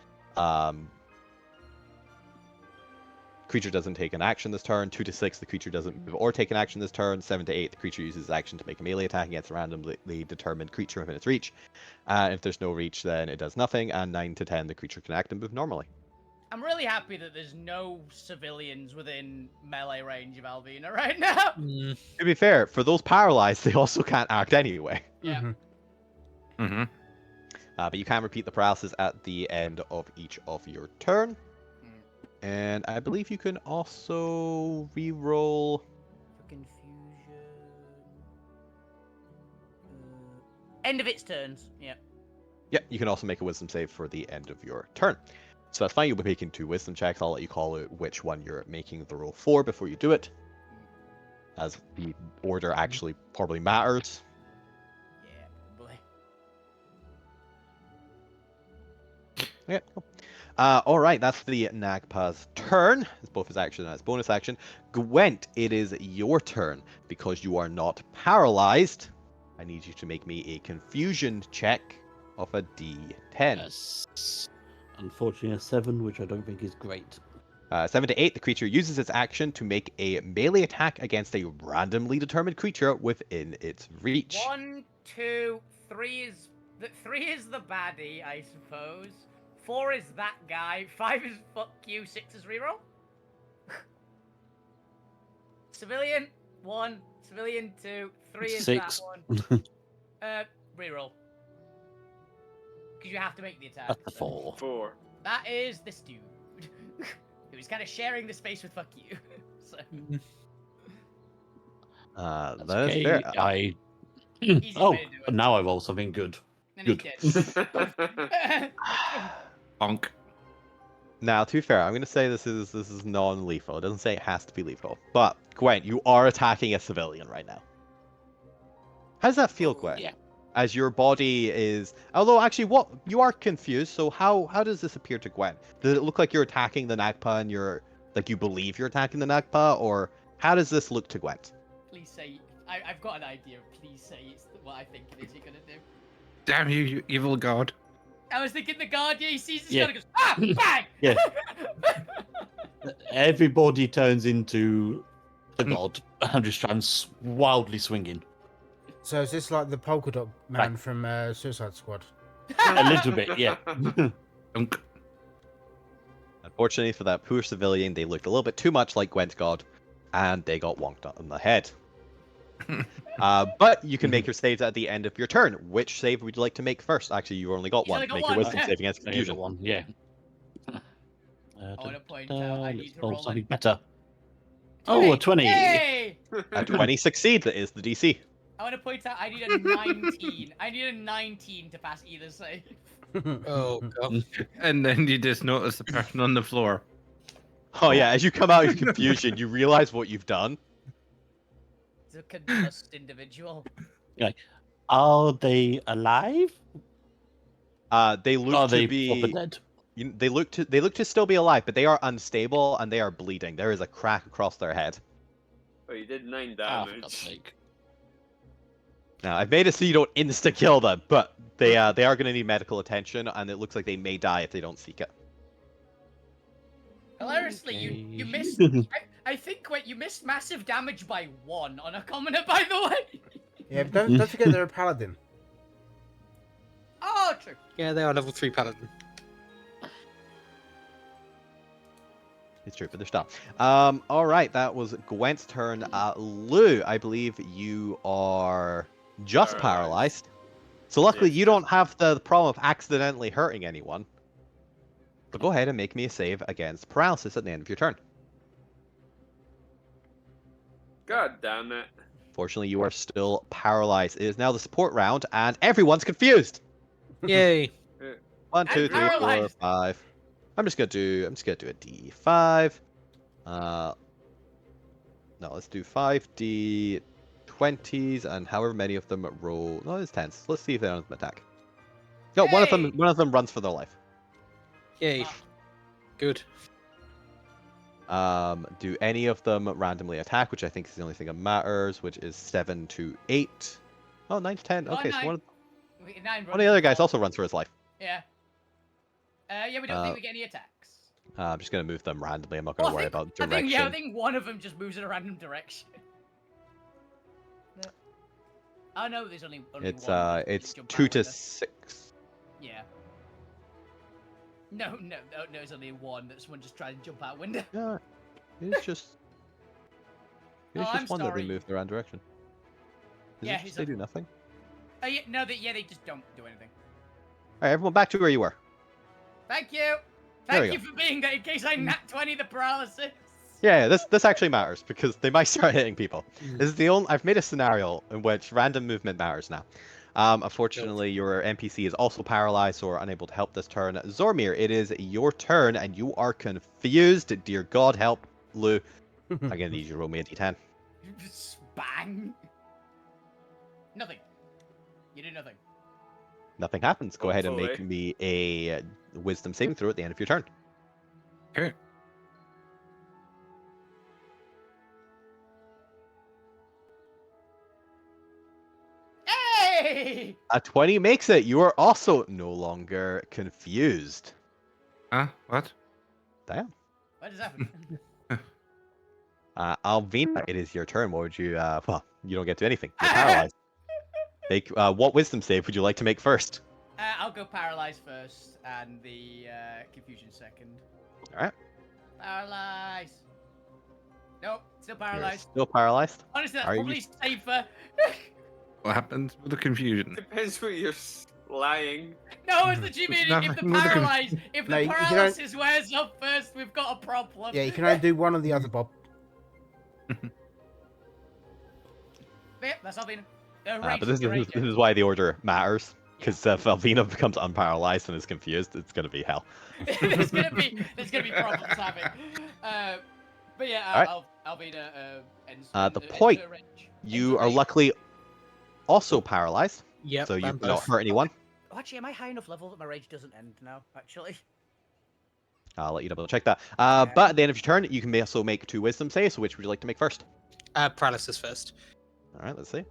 Creature doesn't take an action this turn. 2 to 6, the creature doesn't move or take an action this turn. 7 to 8, the creature uses action to make a melee attack against a randomly determined creature within its reach. If there's no reach, then it does nothing. And 9 to 10, the creature can act and move normally. I'm really happy that there's no civilians within melee range of Alvina right now. To be fair, for those paralyzed, they also can't act anyway. Yeah. But you can repeat the paralysis at the end of each of your turn. And I believe you can also re-roll. For confusion. End of its turns. Yeah. Yeah, you can also make a wisdom save for the end of your turn. So that's fine. You'll be making 2 wisdom checks. I'll let you call out which one you're making the roll for before you do it, as the order actually probably matters. Yeah, probably. Yeah, cool. All right, that's the Nagpa's turn. It's both his action and his bonus action. Gwent, it is your turn. Because you are not paralyzed, I need you to make me a confusion check of a d10. Yes. Unfortunately, a 7, which I don't think is great. 7 to 8, the creature uses its action to make a melee attack against a randomly determined creature within its reach. 1, 2, 3 is the baddie, I suppose. 4 is that guy. 5 is fuck you. 6 is reroll. Civilian 1, civilian 2, 3 is 6. that one. Reroll. Because you have to make the attack. That's the so. 4. 4. That is this dude. Who's kind of sharing the space with fuck you. So. That's That is okay. fair. Easy Oh, way to do it. now I roll something good. And good. he's dead. Bonk. Now, to be fair, I'm going to say this is non-lethal. It doesn't say it has to be lethal. But, Gwen, you are attacking a civilian right now. How does that feel, Gwen? Yeah. As your body is... Although, actually, what you are confused, so how does this appear to Gwen? Does it look like you're attacking the Nagpa and you're... Like, you believe you're attacking the Nagpa? Or how does this look to Gwen? Please say... I've got an idea. Please say it's what I think it is you're going to do. Damn you, you evil god. I was thinking the guard, yeah, he sees this Yeah. gun and goes, bang! Yeah. Everybody turns into the god and just starts wildly swinging. So is this like the polka dot man from Suicide Squad? A little bit, yeah. Bonk. Unfortunately for that poor civilian, they looked a little bit too much like Gwent's god, and they got wonked on the head. But you can make your saves at the end of your turn. Which save would you like to make first? Actually, you only got He's one. only got Make one. your wisdom save against There's confusion. one, yeah. I want to point out I need Let's to roll roll something a better. Oh, a 20. Yay! A 20 succeeds. It is the DC. I want to point out I need a 19. I need a 19 to pass either save. Oh god. And then you just notice the person on the floor. Oh yeah, as you come out of confusion, you realize what you've done. It's a concussed individual. Are they alive? They look Are to they proper be. dead? They look to still be alive, but they are unstable and they are bleeding. There is a crack across their head. Oh, you did 9 Ah, for God's damage. sake. Now I've made it so you don't insta kill them, but they are going to need medical attention, and it looks like they may die if they don't seek it. Hilariously, you Okay. missed. I think you missed massive damage by 1 on a commoner, by the way. Yeah, but don't forget they're a paladin. Oh, true. Yeah, they are level 3 paladin. It's true, but they're still. All right, that was Gwent's turn. Lou, I believe you are just paralyzed. So luckily, Yes, you don't have the problem of accidentally hurting anyone. But go ahead and make me a save against paralysis at the end of your turn. God damn it. Fortunately, you are still paralyzed. It is now the support round, and everyone's confused. Yay. 1, 2, 3, 4, paralyzed. 5. I'm just gonna do a D5. No, let's do 5d20s, and however many of them roll. No, it's 10s. Let's see if they don't attack. No, one Hey! of them runs for their life. Yay. Good. Do any of them randomly attack, which I think is the only thing that matters, which is 7 to 8. Oh, 9 to 10. Okay, so one of the other guys also runs for his life. Yeah. Yeah, we don't think we get any attacks. I'm just gonna move them randomly. I'm not Well, gonna worry about I direction. think one of them just moves in a random direction. Oh no, there's only It's one. that it's jump 2 out to window. 6. Yeah. No, there's only one that someone just tried to jump out window. Yeah, it's just. It's Oh, just I'm one that sorry. they move the wrong direction. Is Yeah, it just they do nothing? Oh yeah, no, they just don't do anything. Alright, everyone back to where you were. Thank you. There Thank we you for being there in case I nat 20 the paralysis. Yeah, this actually matters because they might start hitting people. This is the only I've made a scenario in which random movement matters now. Unfortunately, your NPC is also paralyzed or unable to help this turn. Zormir, it is your turn, and you are confused. Dear God, help Lou. I'm gonna need you to roll me a d10. Bang. Nothing. You do nothing. Nothing happens. Go ahead and make Hopefully. me a wisdom saving throw at the end of your turn. Okay. Hey! A 20 makes it. You are also no longer confused. Huh? What? Damn. What does that mean? Alvina, it is your turn. What would you? Well, you don't get to anything. You're paralyzed. Make what wisdom save would you like to make first? I'll go paralyzed first, and the confusion second. All right. Paralyzed. Nope, still You're paralyzed. still paralyzed. Honestly, that's Are you- probably safer. What happens with the confusion? Depends what you're lying. No, it's the GM. If the nothing with the conf- paralyzed, if No, the you can paralysis wears off first, we've got a problem. Yeah, you can only do one or the other, Bob. Yep, that's Alvina. But this is why the order matters. Because if Alvina becomes unparalyzed and is confused, it's gonna be hell. there's gonna be problems having. But yeah, Alright. Alvina ends. The ends point, her range. You Ends her are range. luckily also paralyzed, Yep. so you I'm cannot both. hurt anyone. Oh, actually, am I high enough level that my rage doesn't end now? Actually. I'll let you double check that. But at the end of your turn, you can also make 2 wisdom saves. So which would you like to make first? Paralysis first. All right, let's see.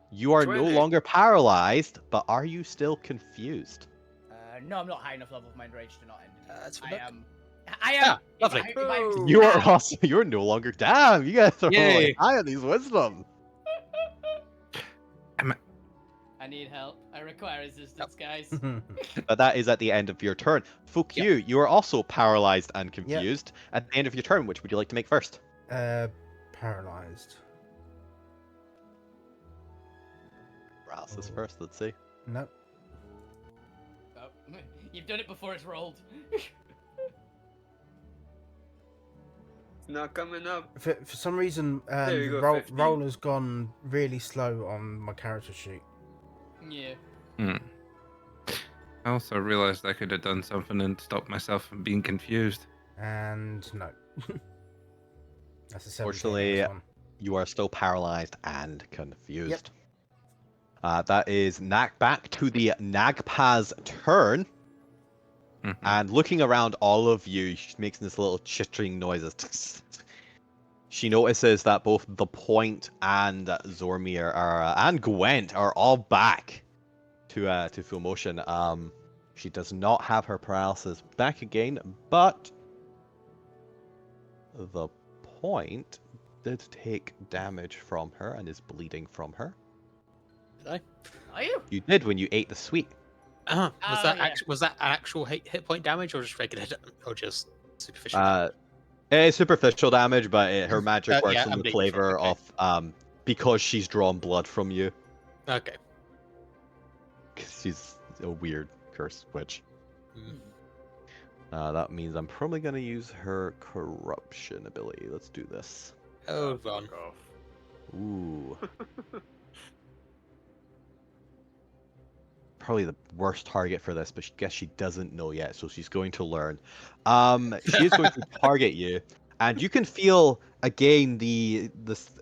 You are no 20. longer paralyzed, but are you still confused? No, I'm not high enough level for my rage to not end. Let's have I a look. am. I am. Ah, lovely. You are also. You're no longer. Damn, you guys are really Yay. high on these wisdom. I need help. I require assistance, guys. But that is at the end of your turn. Fuck Yep. you. You are also paralyzed and confused. At the end of your turn, which would you like to make first? Paralyzed. Paralysis first. Let's see. Nope. Oh, you've done it before it's rolled. It's not coming up. For some reason, There you the go, 15. roll has gone really slow on my character sheet. Yeah. I also realized I could have done something and stopped myself from being confused. And no. That's a 17 on Fortunately, this one. you are still paralyzed and confused. That is back to the Nagpa's turn. And looking around all of you, she makes this little chittering noises. She notices that both the Point and Zormir are, and Gwent are all back to full motion. She does not have her paralysis back again, but the Point did take damage from her and is bleeding from her. Did I? Are you? You did when you ate the sweet. Was Oh, that yeah. was that actual hit point damage or just regular or just superficial? Damage? It's superficial damage, but her magic works yeah, on I'm the bleeding from- flavor okay. of because she's drawn blood from you. Okay. 'Cause she's a weird curse witch. Mm. That means I'm probably gonna use her corruption ability. Let's do this. Hold on. Fuck off. Ooh. Probably the worst target for this, but I guess she doesn't know yet, so she's going to learn. She is going to target you, and you can feel again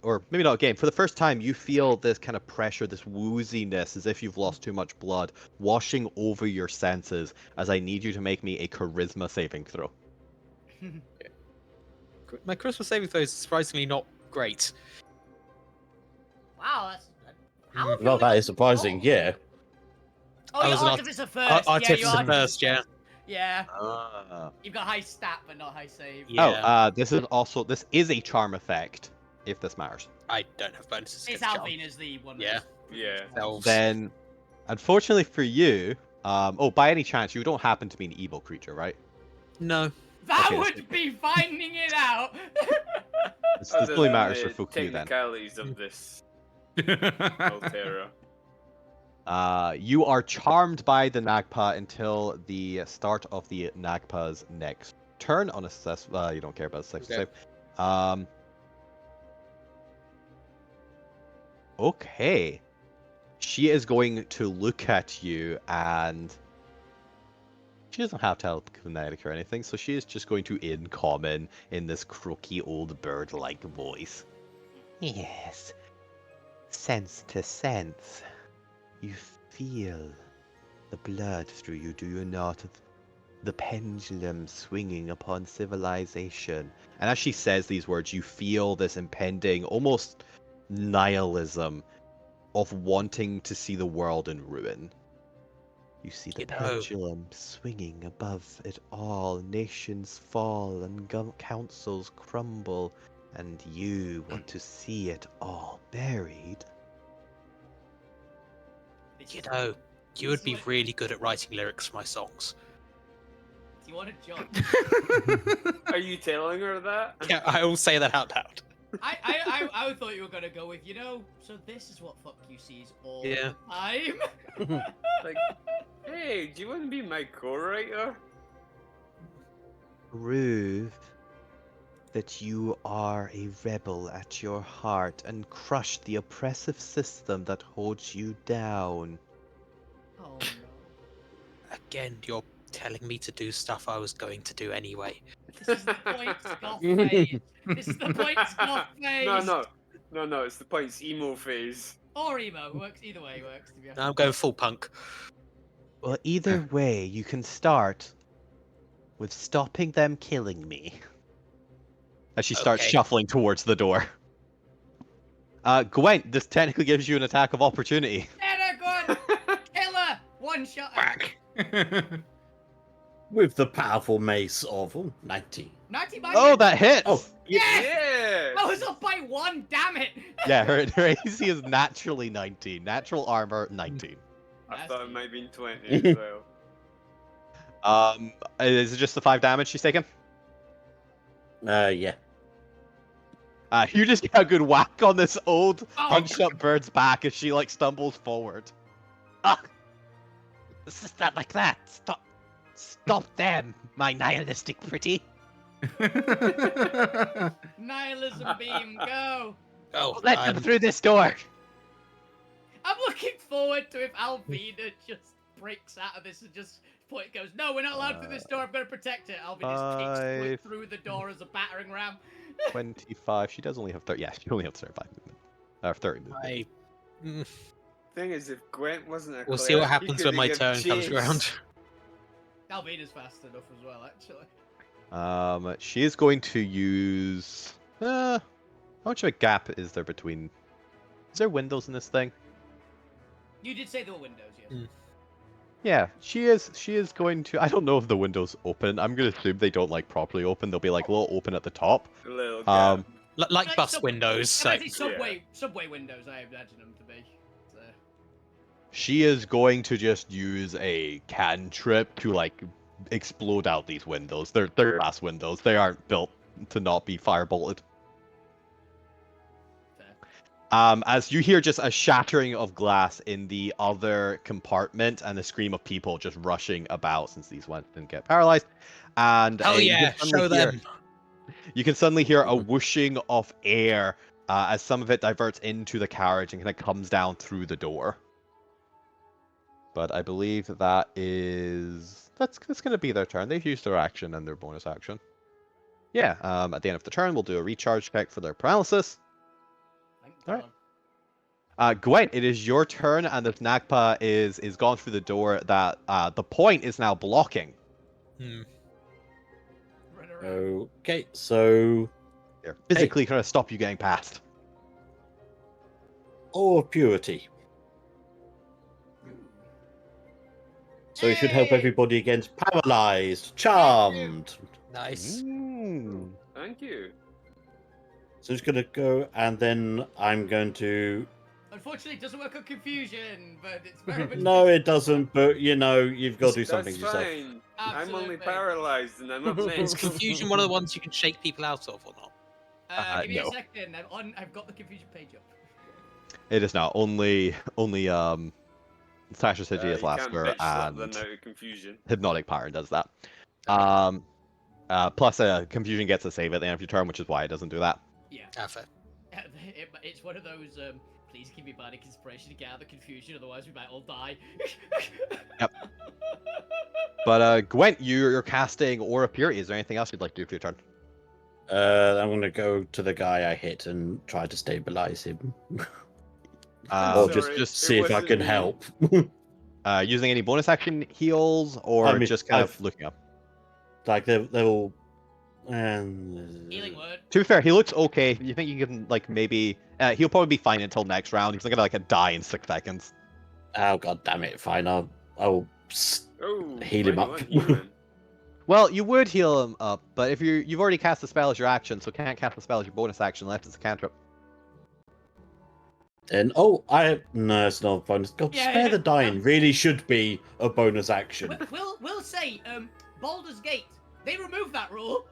or maybe not again. For the first time, you feel this kind of pressure, this wooziness, as if you've lost too much blood, washing over your senses. As I need you to make me a charisma saving throw. My Christmas saving throw is surprisingly not great. Wow, that's. How have you Well, only that got is surprising, four? yeah. Oh, I you're was an Artificer first. Artificer yeah, you're first, yeah. Yeah. Ah. You've got high stat, but not high save. Yeah. This is a charm effect, if this matters. I don't have bonuses. It's against charm. Alvina's the one. Yeah. Yeah. Elves. Then, unfortunately for you, by any chance, you don't happen to be an evil creature, right? No. That Okay, would be finding it out. This Other only than matters the for Fuku then. technicalities of this Alterra. You are charmed by the Nagpa until the start of the Nagpa's next turn on a success. You don't care about a success Okay. save. Okay. She is going to look at you and she doesn't have telekinetic or anything, so she is just going to in common in this croaky old bird-like voice. Yes. Sense to sense. You feel the blood through you, do you not? The pendulum swinging upon civilization. And as she says these words, you feel this impending, almost nihilism of wanting to see the world in ruin. You see the pendulum swinging above it all. Nations fall and councils crumble, and you want to see it all buried. You know, you would be really good at writing lyrics for my songs. Do you want a job? Are you telling her that? Yeah, I will say that out loud. I thought you were gonna go with, so this is what fuck you sees all Yeah. the time. Like, hey, do you want to be my co-writer? Prove that you are a rebel at your heart and crush the oppressive system that holds you down. Oh no. Again, you're telling me to do stuff I was going to do anyway. This is the point, Scoff phase. This is the point, Scoff phase. No, it's the points emo phase. Or emo. Works either way, works to be honest. Now I'm going full punk. Well, either way, you can start with stopping them killing me. As she starts Okay. shuffling towards the door. Gwent, this technically gives you an attack of opportunity. Get her, good! Kill her! One shot her. Whack. With the powerful mace of 19. 90 by Oh, that hits! Oh, Yes! Yeah. I was up by one, damn it! Yeah, her AC is naturally 19. Natural armor, 19. I thought it might have been 20 as well. Is it just the 5 damage she's taken? Yeah. You just get a good whack on this old, Oh, hunched up bird's back as she, stumbles forward. Ah! This is not like that. Stop them, my nihilistic pretty. Nihilism beam, go! Oh, Let them through this door. I'm looking forward to if Alvina just breaks out of this and just Point goes, no, we're not allowed through this door. I'm going to protect it. Alvin just kicks Point 5. through the door as a battering ram. 25. She does only have 30. Yeah, she only has 35 movement. 30 movement. I. mm, Thing is, if Gwent wasn't a We'll see what cleric, he happens when coulda my give turn comes chase. around. Alvina's fast enough as well, actually. She is going to use. How much of a gap is there between? Is there windows in this thing? You did say there were windows, yes. Mm. Yeah, she is. She is going to. I don't know if the windows open. I'm gonna assume they don't like properly open. They'll be like a little open at the top. A little Um, gap. Like Like bus subway- windows. Yeah, Like, basically subway windows, I imagine them to be. So. She is going to just use a cantrip to like explode out these windows. They're glass windows. They aren't built to not be firebolted. Fair. As you hear just a shattering of glass in the other compartment and the scream of people just rushing about since these ones didn't get paralyzed. And hell you can yeah, suddenly show hear- them. You can suddenly hear a whooshing of air as some of it diverts into the carriage and kind of comes down through the door. But I believe that's going to be their turn. They've used their action and their bonus action. Yeah, at the end of the turn, we'll do a recharge check for their paralysis. Thank Alright. God. Gwent, it is your turn, and this Nagpa is gone through the door that the point is now blocking. Hmm. Run around. Okay, so They're physically trying to stop you getting past. or purity. So it should help Hey! everybody against paralyzed, charmed. Nice. Mm. Thank you. So it's gonna go, and then I'm going to. Unfortunately, it doesn't work on confusion, but it's very much. No, it doesn't. But you know, you've got to do That's something yourself. fine. I'm Absolutely. only paralyzed and I'm not Is next. confusion one of the ones you can shake people out of or not? Give me no. a second. I've got the confusion page up. It is not only Sasha Sigius You can't Lasker bitch slap them and out of confusion. Hypnotic Power does that. Plus, Confusion gets a save at the end of your turn, which is why it doesn't do that. Yeah. Ah, fair. It's one of those. Please give me bardic inspiration to get out of the confusion, otherwise we might all die. Yep. But Gwent, you're casting Aura Purity. Is there anything else you'd like to do for your turn? I'm gonna go to the guy I hit and try to stabilize him, or Sorry, just it see if I wasn't can me. help. Using any bonus action heals, or I mean, just kind of I've- looking up? Like they're all. Healing word. To be fair, he looks okay. You think you can like maybe he'll probably be fine until next round. He's not gonna like die in 6 seconds. Oh god damn it! Fine, I'll Oh, Heal him why up. do you want healing? Well, you would heal him up, but if you've already cast the spell as your action, so can't cast the spell as your bonus action unless it's a cantrip. And no, it's not a bonus. God, Yeah, spare yeah. the dying really should be a bonus action. We'll say Baldur's Gate. They removed that rule.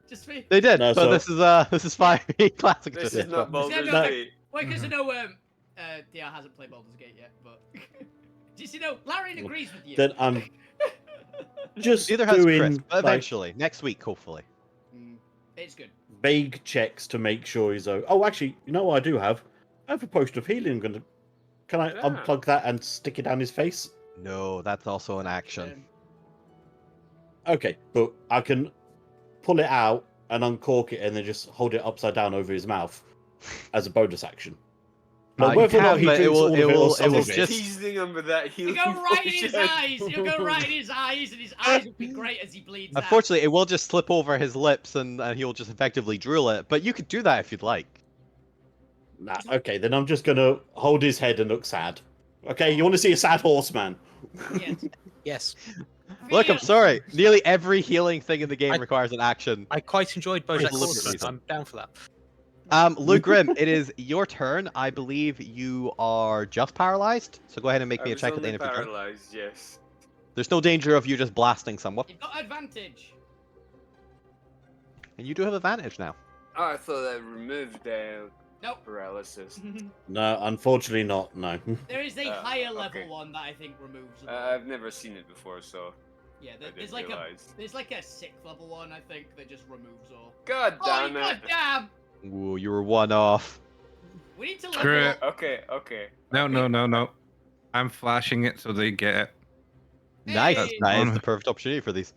Just for. They did, No, so so- this is fine. Classic. This edition. is not Baldur's no, Gate. Well, because I know DR hasn't played Baldur's Gate yet, but just Larian agrees with you. Then I'm just Neither has doing Chris, but like, eventually next week, hopefully. It's good. vague checks to make sure he's. Oh, actually, you know what I do have? I have a potion of healing. Can I Yeah. unplug that and stick it down his face? No, that's also an action. Okay, but I can pull it out and uncork it and then just hold it upside down over his mouth as a bonus action. But You whether or not can, he but drinks all of it or some will of it, just- Teasing him with that You healing go right in his potion. eyes. You go right in his eyes, and his eyes will be great as he bleeds out. Unfortunately, it will just slip over his lips and he'll just effectively drool it. But you could do that if you'd like. Nah, okay, then I'm just gonna hold his head and look sad. Okay, you want to see a sad horseman? Yes. Yes. Look, I'm Feel- sorry. Nearly every healing thing in the game I- requires an action. I quite enjoyed Bojack Deliberate Horseman. reason. I'm down for that. Luke Grimm, it is your turn. I believe you are just paralyzed, so go ahead and make me I a was check at the only end of your turn. paralyzed, yes. There's no danger of you just blasting someone, You've got advantage. and you do have advantage now. Oh, I thought that removed Nope. paralysis. No, unfortunately not. No. There is a Oh, higher level okay. one that I think removes. them. I've never seen it before, so Yeah, I there's didn't like realize. there's like a 6th level one I think that just removes all. God Oh, damn it. god damn! Ooh, you were one off. We need to Screw level it. up. Okay. No. I'm flashing it so they get it. Nice. Hey! That is the perfect opportunity for these.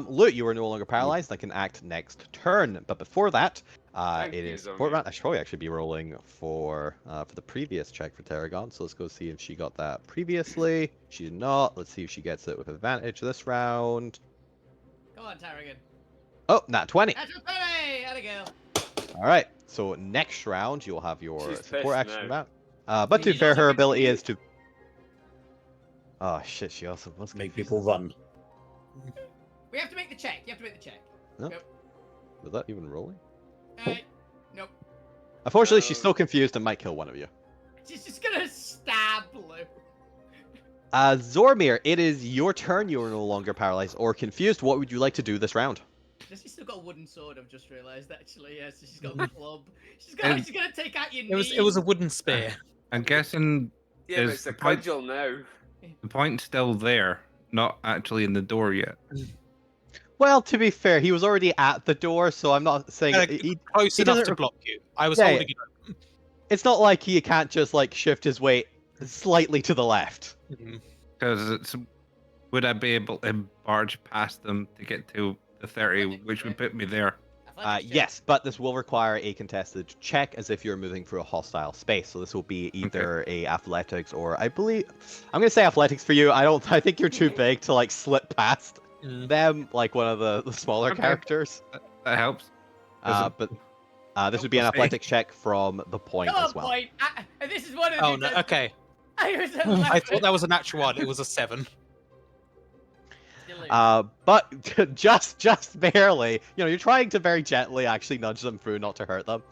Loot, you are no longer paralyzed. I can act next turn. But before that, Thank it you, is support Zombie. round. I should probably actually be rolling for the previous check for Tarragon. So let's go see if she got that previously. She did not. Let's see if she gets it with advantage this round. Come on, Tarragon. Oh, nat 20. Natural 20! How'd it go? All right. So next round, you'll have your She's support pissed action now. back. But to be She's fair, also her ability confused. is to. Oh shit! She also was Make confused. people run. We have to make the check. You have to make the check. No. Go. Was that even rolling? Nope. Unfortunately, she's No. still confused and might kill one of you. She's just gonna stab Blue. Zormir, it is your turn. You are no longer paralyzed or confused. What would you like to do this round? She's still got a wooden sword, I've just realised, actually. Yeah, so she's got a club. She's gonna take out your It was a wooden spear. I'm guessing Yeah, but Is it's a the point- cudgel now. the point's still there, not actually in the door yet. Well, to be fair, he was already at the door, so I'm not saying Close he enough doesn't- to block you. I was Yeah, holding it open. it's not like he can't just like shift his weight slightly to the left. Mhm. Because would I be able to barge past them to get to the 30, which would put me there? Athletics check. Yes, but this will require a contested check as if you're moving through a hostile space. So this will be either a athletics or I'm gonna say athletics for you. I think you're too big to like slip past Mm. them like one of the smaller Okay. characters. That helps. Does it- But this would be an Okay. athletics check from the point Come on, as well. point. And this is one of the Oh things no. that- Okay. I was I thought that was a natural one. It was a 7. But just barely. You're trying to very gently actually nudge them through, not to hurt them.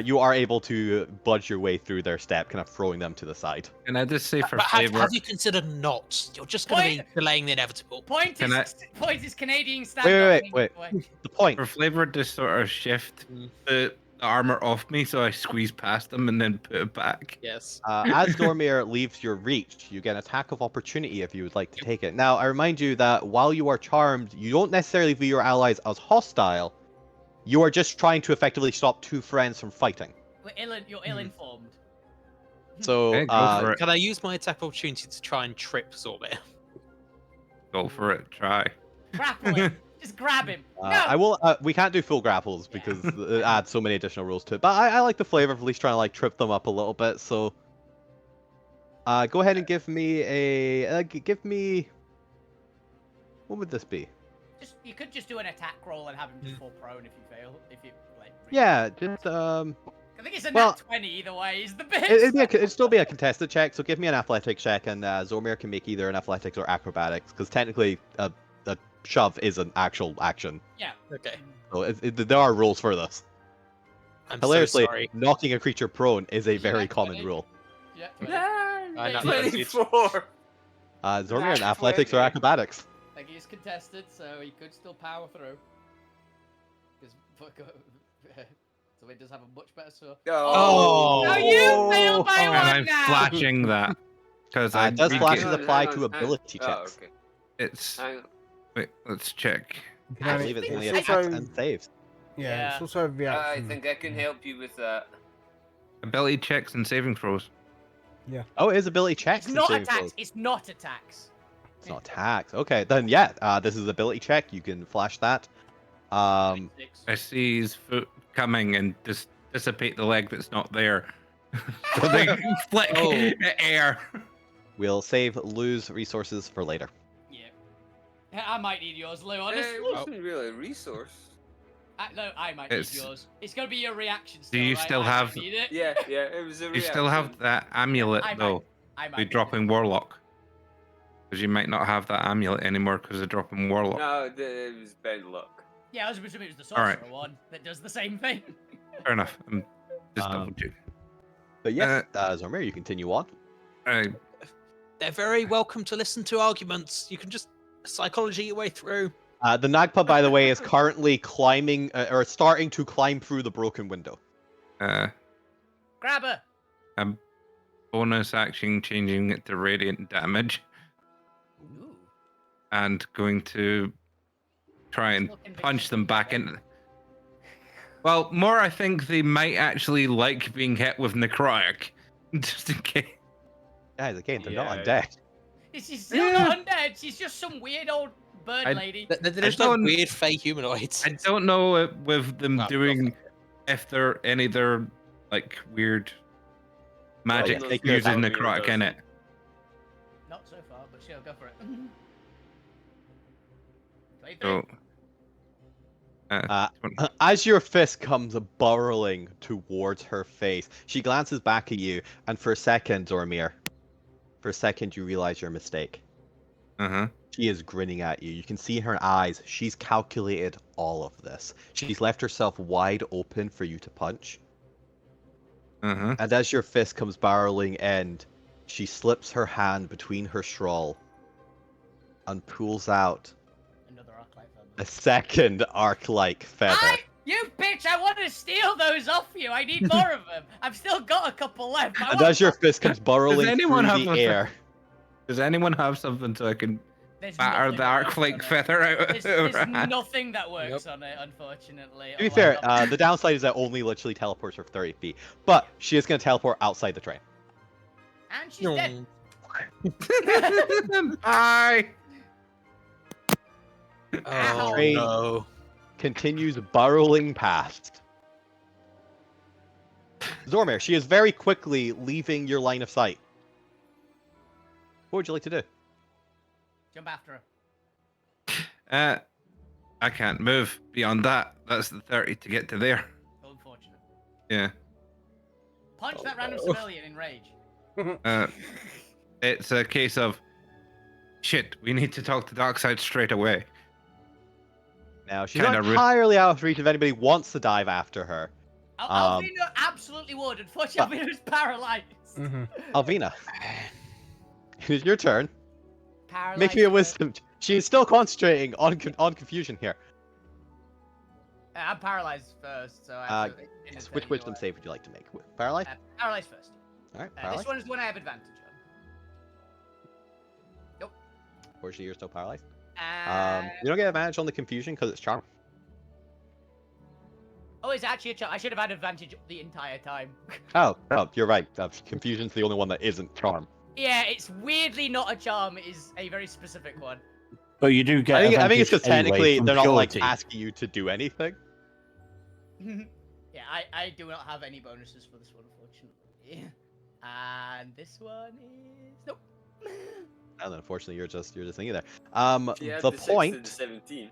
You are able to budge your way through their step, kind of throwing them to the side. Can I just say for But flavor? have you considered not? You're just going to be Point. delaying the inevitable. Point Can is Canadian Wait, standoff. wait. The point. For flavor to sort of shift Mm. the armor off me, so I squeeze past them and then put it back. Yes. As Dormir leaves your reach, you get an attack of opportunity if you would like to take it. Now, I remind you that while you are charmed, you don't necessarily view your allies as hostile. You are just trying to effectively stop two friends from fighting. You're ill-informed. So, Okay, go for it. Can I use my attack of opportunity to try and trip Zorbir? Go for it. Try. Grapple him. Just grab him. No. I will. We can't do full grapples Yeah. because it adds so many additional rules to it. But I like the flavor of at least trying to like trip them up a little bit. So, go ahead and give me a. Give me. What would this be? You could just do an attack roll and have him just fall prone if you fail. If you like. Yeah, just I think it's a well, nat 20 either way. Is the best. It'd still be a contested check. So give me an athletics check, and Zormir can make either an athletics or acrobatics, because technically a shove is an actual action. Yeah. Okay. So there are rules for this. I'm Hilariously, so sorry. knocking a creature prone is a Yeah, very that's common funny. rule. Yeah. I know. 24. Zormir, an Nat athletics or 20. acrobatics. Like he's contested, so he could still power through. Because so he does have a much better sword. Oh. No, you failed by And one I'm now. flashing that because I It does regain- flashes Hang on, apply hang to on, hang on. ability Oh, checks. okay. It's Hang on. wait. Let's check. You can I only- believe it's only it's attacks also- and saves. Yeah, it's Yeah. also a I reaction. think I can help you with that. Ability checks and saving throws. Oh, it is ability checks. It's and not saving attacks. throws. It's not attacks. It's not attacks. Okay, then yeah. This is ability check. You can flash that. 26. I see his foot coming and just dissipate the leg that's not there. So they flick Oh. air. We'll lose resources for later. Yeah. I might need yours, Lou, honestly. It wasn't really a resource. No, I might It's- need yours. It's gonna be your reaction. Do you right? still I might have- Need it. Yeah, it was a You still have reaction. that amulet I might. though. I might. We need dropping warlock. Because you might not have that amulet anymore because they're dropping warlock. No, it was bad luck. it. Yeah, I was assuming it was the sorcerer Alright. one that does the same thing. Fair enough. I'm just Um, double checking. But yes, Zormir, you continue on. They're very welcome to listen to arguments. You can just psychology your way through. The Nagpa, by the way, is currently climbing or starting to climb through the broken window. Grab her. Bonus action changing it to radiant damage Ooh. and going to try and Still conviction punch them back again. in. Well, more I think they might actually like being hit with necrotic. Just in case. Guys, again, they're not Yeah. undead. She's still not undead. She's just some weird old bird lady. There's no weird fey humanoids. I don't know with them Well, doing if there any other like weird magic yeah. Make your using attack. necrotic in it. Not so far, but sure, go for it. 23. So, Uh, 20. As your fist comes burrowing towards her face, she glances back at you, and for a second, Zormir, you realize your mistake. Uh-huh. She is grinning at you. You can see in her eyes, she's calculated all of this. She's left herself wide open for you to punch. Uh-huh. And as your fist comes barreling in, she slips her hand between her straw and pulls out Another arc-light feather. a second arc-like feather. You bitch! I want to steal those off you. I need more of them. I've still got a couple left. I And want as your more. fist comes burrowing through anyone have the a- air, Does anyone have something so I can There's batter nothing the that arc works like on it. feather out of There's her hand? nothing that works on it, unfortunately. to be fair, the downside is that only literally teleports her 30 feet. But she is going to teleport outside the train. And she's dead. Bye. Oh Train no. continues burrowing past. Zormir, she is very quickly leaving your line of sight. What would you like to do? Jump after her. I can't move beyond that. That's the 30 to get to there. Unfortunate. Yeah. Punch that random civilian in rage. It's a case of shit. We need to talk to Darkseid straight away. Now, she's Kinda not rude. entirely out of reach if anybody wants to dive after her. Alvino absolutely would. Unfortunately, Alvino's paralyzed. Alvina, it is your turn. Paralyzed. Make me a wisdom. She is still concentrating on confusion here. I'm paralyzed first, so I have to Yes, which wisdom save would you like to make? Paralyzed? Paralyzed first. All right, This paralyzed. one is the one I have advantage on. Fortunately, you're still paralyzed. And... You don't get advantage on the confusion because it's charm. Oh, it's actually a charm. I should have had advantage the entire time. Oh, you're right. Confusion's the only one that isn't charm. Yeah, it's weirdly not a charm. It is a very specific one. But you do get. I think it's because advantage anyway technically from they're not like purity. asking you to do anything. Yeah, I do not have any bonuses for this one, unfortunately. And this one is nope. And then unfortunately, you're just thinking there. She had The the 6 point. and the 17.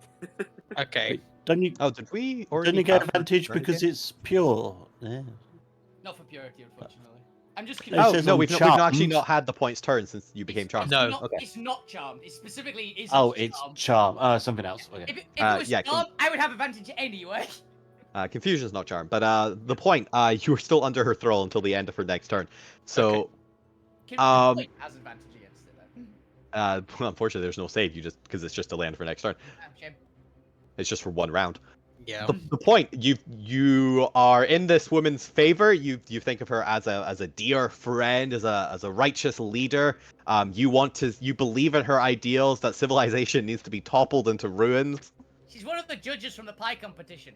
Okay. Don't you? Oh, did we already? Don't you get have advantage that because game? it's pure? Yeah. Not for purity, unfortunately. I'm just It confused. Oh says no, on we've actually charms. not had the points turn since you became charmed. No. Not, Okay. It's not charmed. It specifically isn't Oh, it's charmed. charm. Something else. Okay. If it was yeah, charmed, I would have advantage anyway. Confusion's not charmed, but the point. You were still under her thrall until the end of her next turn. So, Point has advantage against it then. well, unfortunately, there's no save. You just because it's just a land for next turn. Shame. It's just for one round. Yeah. The point you are in this woman's favor. You think of her as a dear friend, as a righteous leader. You believe in her ideals that civilization needs to be toppled into ruins. She's one of the judges from the pie competition.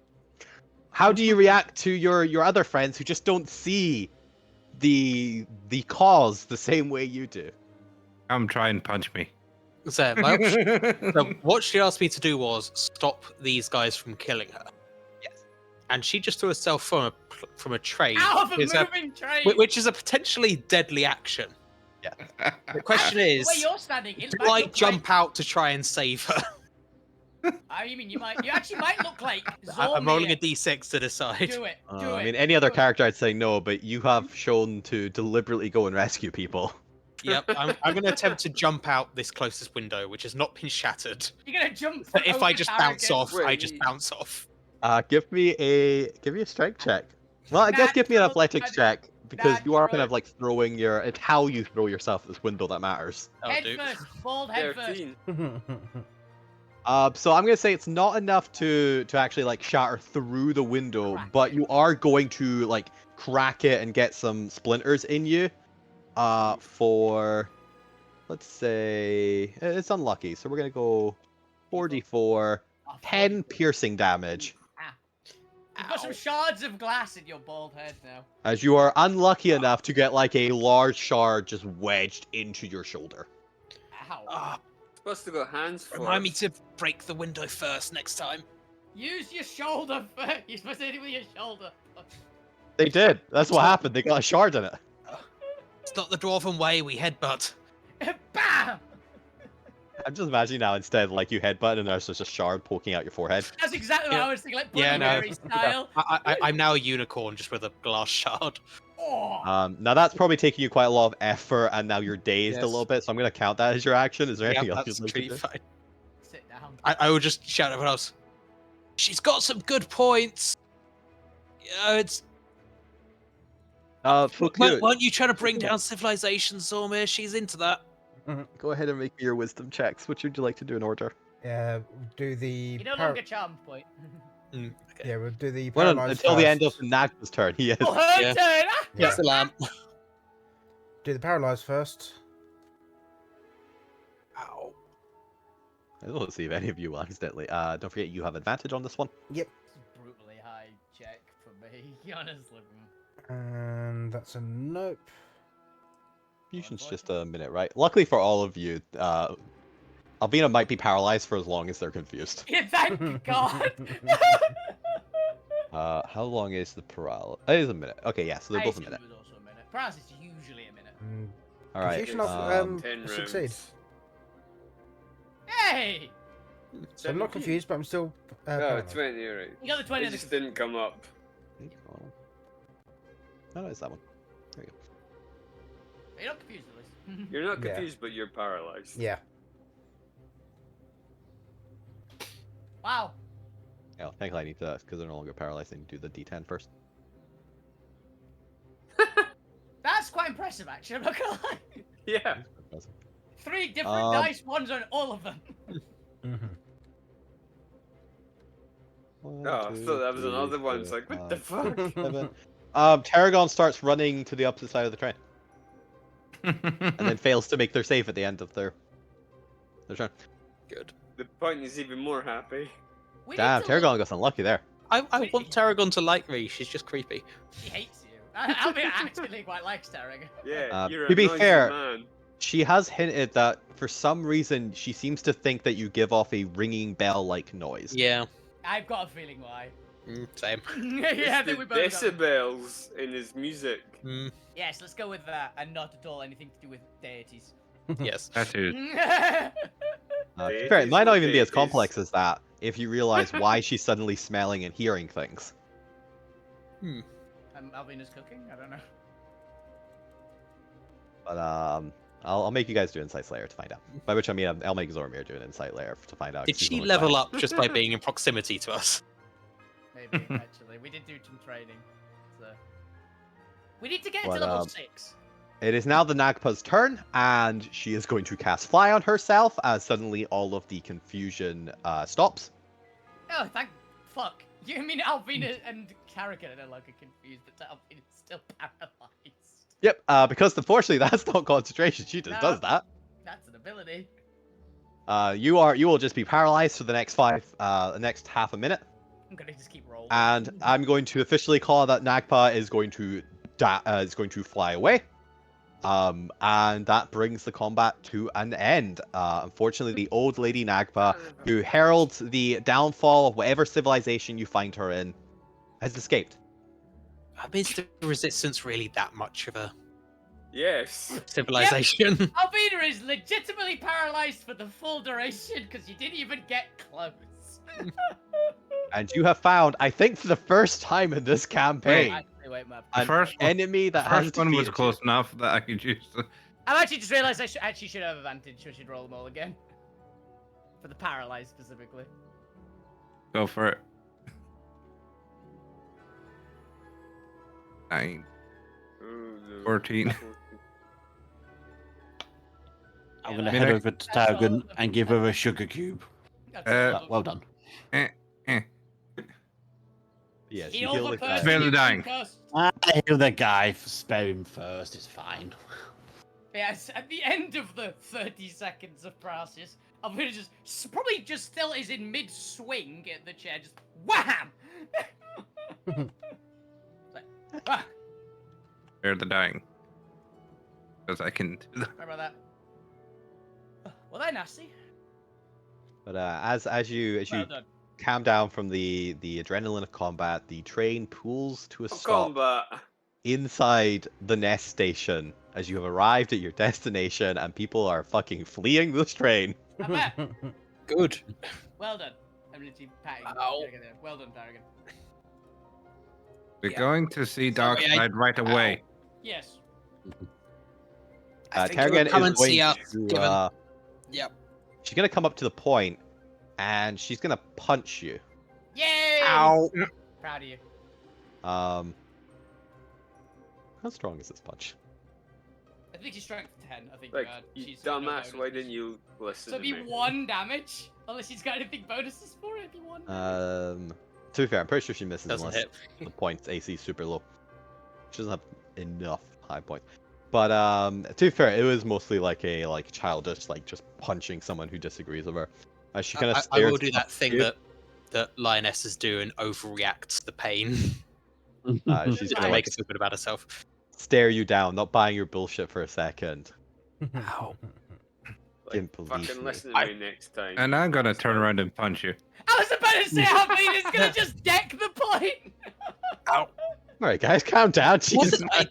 How do you react to your other friends who just don't see the cause the same way you do? Come try and punch me. So, so what she asked me to do was stop these guys from killing her. Yes. And she just threw herself from a train, Out of a which is a- moving train. which is a potentially deadly action. Yeah. The question The is, way you're standing, it do might I look jump out to try and save her? You mean you might? You actually might look like I'm rolling a Zormir. d6 to decide. Do it. Do I it. mean, any other do it. character I'd say no, but you have shown to deliberately go and rescue people. Yep, I'm going to attempt to jump out this closest window, which has not been shattered. You're gonna jump. But if I over just Tarragon. bounce off, I Wait. just bounce off. Give me a strength check. Well, I guess give me an Natural athletics check because you are kind of natural. like throwing your. It's how you throw yourself at this window that matters. That'll Head do. first, bald head first. 13. So I'm gonna say it's not enough to actually like shatter through the window, Crack but it. you are going to like crack it and get some splinters in you. For let's say it's unlucky, so we're gonna go 4d4, Oh, 10 piercing damage. You've got some shards of glass in your bald head now. As you are unlucky enough to get like a large shard just wedged into your shoulder. Ow. Ah, Supposed to go hands first. remind me to break the window first next time. Use your shoulder first. You're supposed to hit it with your shoulder. They did. That's what happened. They got a shard in it. It's not the dwarven way. We headbutt. Bam! I'm just imagining now instead, like you headbutt and there's just a shard poking out your forehead. That's exactly what Yeah. I was thinking, like Yeah, Bloody no. Mary style. I'm now a unicorn just with a glass shard. Oh. Now that's probably taking you quite a lot of effort, and now you're dazed a Yes. little bit. So I'm gonna count that as your action. Is there Yeah, anything else that's you'd like to pretty do? fine. Sit down. I will just shout at everyone else. She's got some good points. Yeah, it's. Fuck Weren't you. weren't you trying to bring down civilization, Zormir? She's into that. Go ahead and make me your wisdom checks. Which would you like to do in order? Do the You no longer charmed point. Okay. yeah, we'll do the Well, paralyzed until the end of first. Nagpa's turn, he is. Oh, her Yeah. turn! Ah! Yes, the lamp. Do the paralyzed first. Ow. I don't see if any of you will accidentally. Don't forget you have advantage on this one. It's a brutally high check for me, honestly. And that's a nope. Fusion's just a minute, right? Luckily for all of you, Alvina might be paralyzed for as long as they're confused. Yeah, thank God! How long is the paralysis? It is a minute. Okay, yeah, so they're I both a assumed minute. it was also a minute. Paralysis is usually a minute. All right. Confusion of, 10 succeed. rounds. Hey! So I'm not confused, but I'm still. Oh, paralyzed. 20, you're right. You got the 20 It on the just didn't come up. No, it's that one. There you go. You're not confused with this. You're not Yeah. confused, but you're paralyzed. Yeah. Wow. Yeah, thankfully I need to, because they're no longer paralyzed, I need to do the D10 first. That's quite impressive, actually. I'm not gonna lie. Yeah. 3 different Um, dice, ones on all of them. One, Oh, I two, thought that was three, another one. It's four, like, what the five, fuck? 7. Tarragon starts running to the opposite side of the train, and then fails to make their save at the end of their turn. Good. The point is even more happy. We Damn, need to Tarragon got unlucky there. I want Tarragon to like me. She's just creepy. She hates you. Albina actually quite likes Tarragon. Yeah, you're to a be noisy fair, man. She has hinted that for some reason she seems to think that you give off a ringing bell-like noise. Yeah. I've got a feeling why. Same. Yeah, I It's think we the both got it. decibels in his music. Yes, let's go with that, and not at all anything to do with deities. Yes. That is. To be fair, it might not even be as complex as that if you realize why she's suddenly smelling and hearing things. Alvina's cooking? I don't know. But I'll make you guys do Insight Slayer to find out. By which I mean I'll make Zormir do an Insight Slayer to find out. Did 'cause he's she the one level trying- up just by being in proximity to us? Maybe, actually. We did do some training. So. We need to get But, to level 6. It is now the Nagpa's turn, and she is going to cast Fly on herself as suddenly all of the confusion stops. Oh, thank fuck. You mean Alvina and Tarragon are no longer confused, but Alvina's still paralyzed. Yep, because unfortunately that's not concentration. She just No. does that. That's an ability. You will just be paralyzed for the next next half a minute, I'm gonna just keep rolling. and I'm going to officially call that Nagpa is going to fly away. And that brings the combat to an end. Unfortunately, the old lady Nagpa, who heralds the downfall of whatever civilization you find her in, has escaped. Is the resistance really that much of a Yes. civilization? Alvina is legitimately paralyzed for the full duration because you didn't even get close. And you have found, I think for the first time in this campaign, Actually, wait, Matt. an first one- enemy that The has first one was defeated close enough that I could use. I've actually just realised I actually should have advantage. I should roll them all again. For the paralyzed specifically. Go for it. 9, Ooh, no. 14. I'm Yeah, gonna that- head over to that's Tarragon all. and give her a sugar cube. That's all. Well done. Yeah, she Heal healed the the guy. person Spare the you dying. concussed. I heal the guy. Spare him first. It's fine. Yes, at the end of the 30 seconds of paralysis, I'm gonna probably just still is in mid-swing at the chair, just wham! It's like, ah, Spare the dying. Because I can do that. sorry about that. Well, they're nasty. But as you Well done. calm down from the adrenaline of combat, the train pulls to a stop Combat. inside the nest station as you have arrived at your destination and people are fucking fleeing this train. I bet. Good. Well done. I'm literally patting. Ow. Tarragon there. Well done, Tarragon. We're Yeah. going to see Sorry, Darkside right away. Yes. I think Tarragon you'll come is and see going us. to, Given. Yep. she's gonna come up to the point and she's gonna punch you. Yay! Ow. Proud of you. How strong is this punch? I think she's strength 10. I think Like, you you she's got no dumbass, why bonuses. didn't you listen So to it'd be me? 1 damage. Unless she's got anything bonuses for it, it'd be 1 damage. To be fair, I'm pretty sure she misses Doesn't unless hit. the points AC is super low. She doesn't have enough high points. But to be fair, it was mostly like a childish just punching someone who disagrees with her. She kind of I will do that thing that lionesses do and overreact to the pain. She's to gonna make her feel good about herself. stare you down, not buying your bullshit for a second. Ow. Didn't believe Fucking me. listen to me next time. And I'm gonna turn around and punch you. I was about to say Alvina's gonna just deck the point. Ow. Alright, guys, calm down. Jesus. Wasn't I?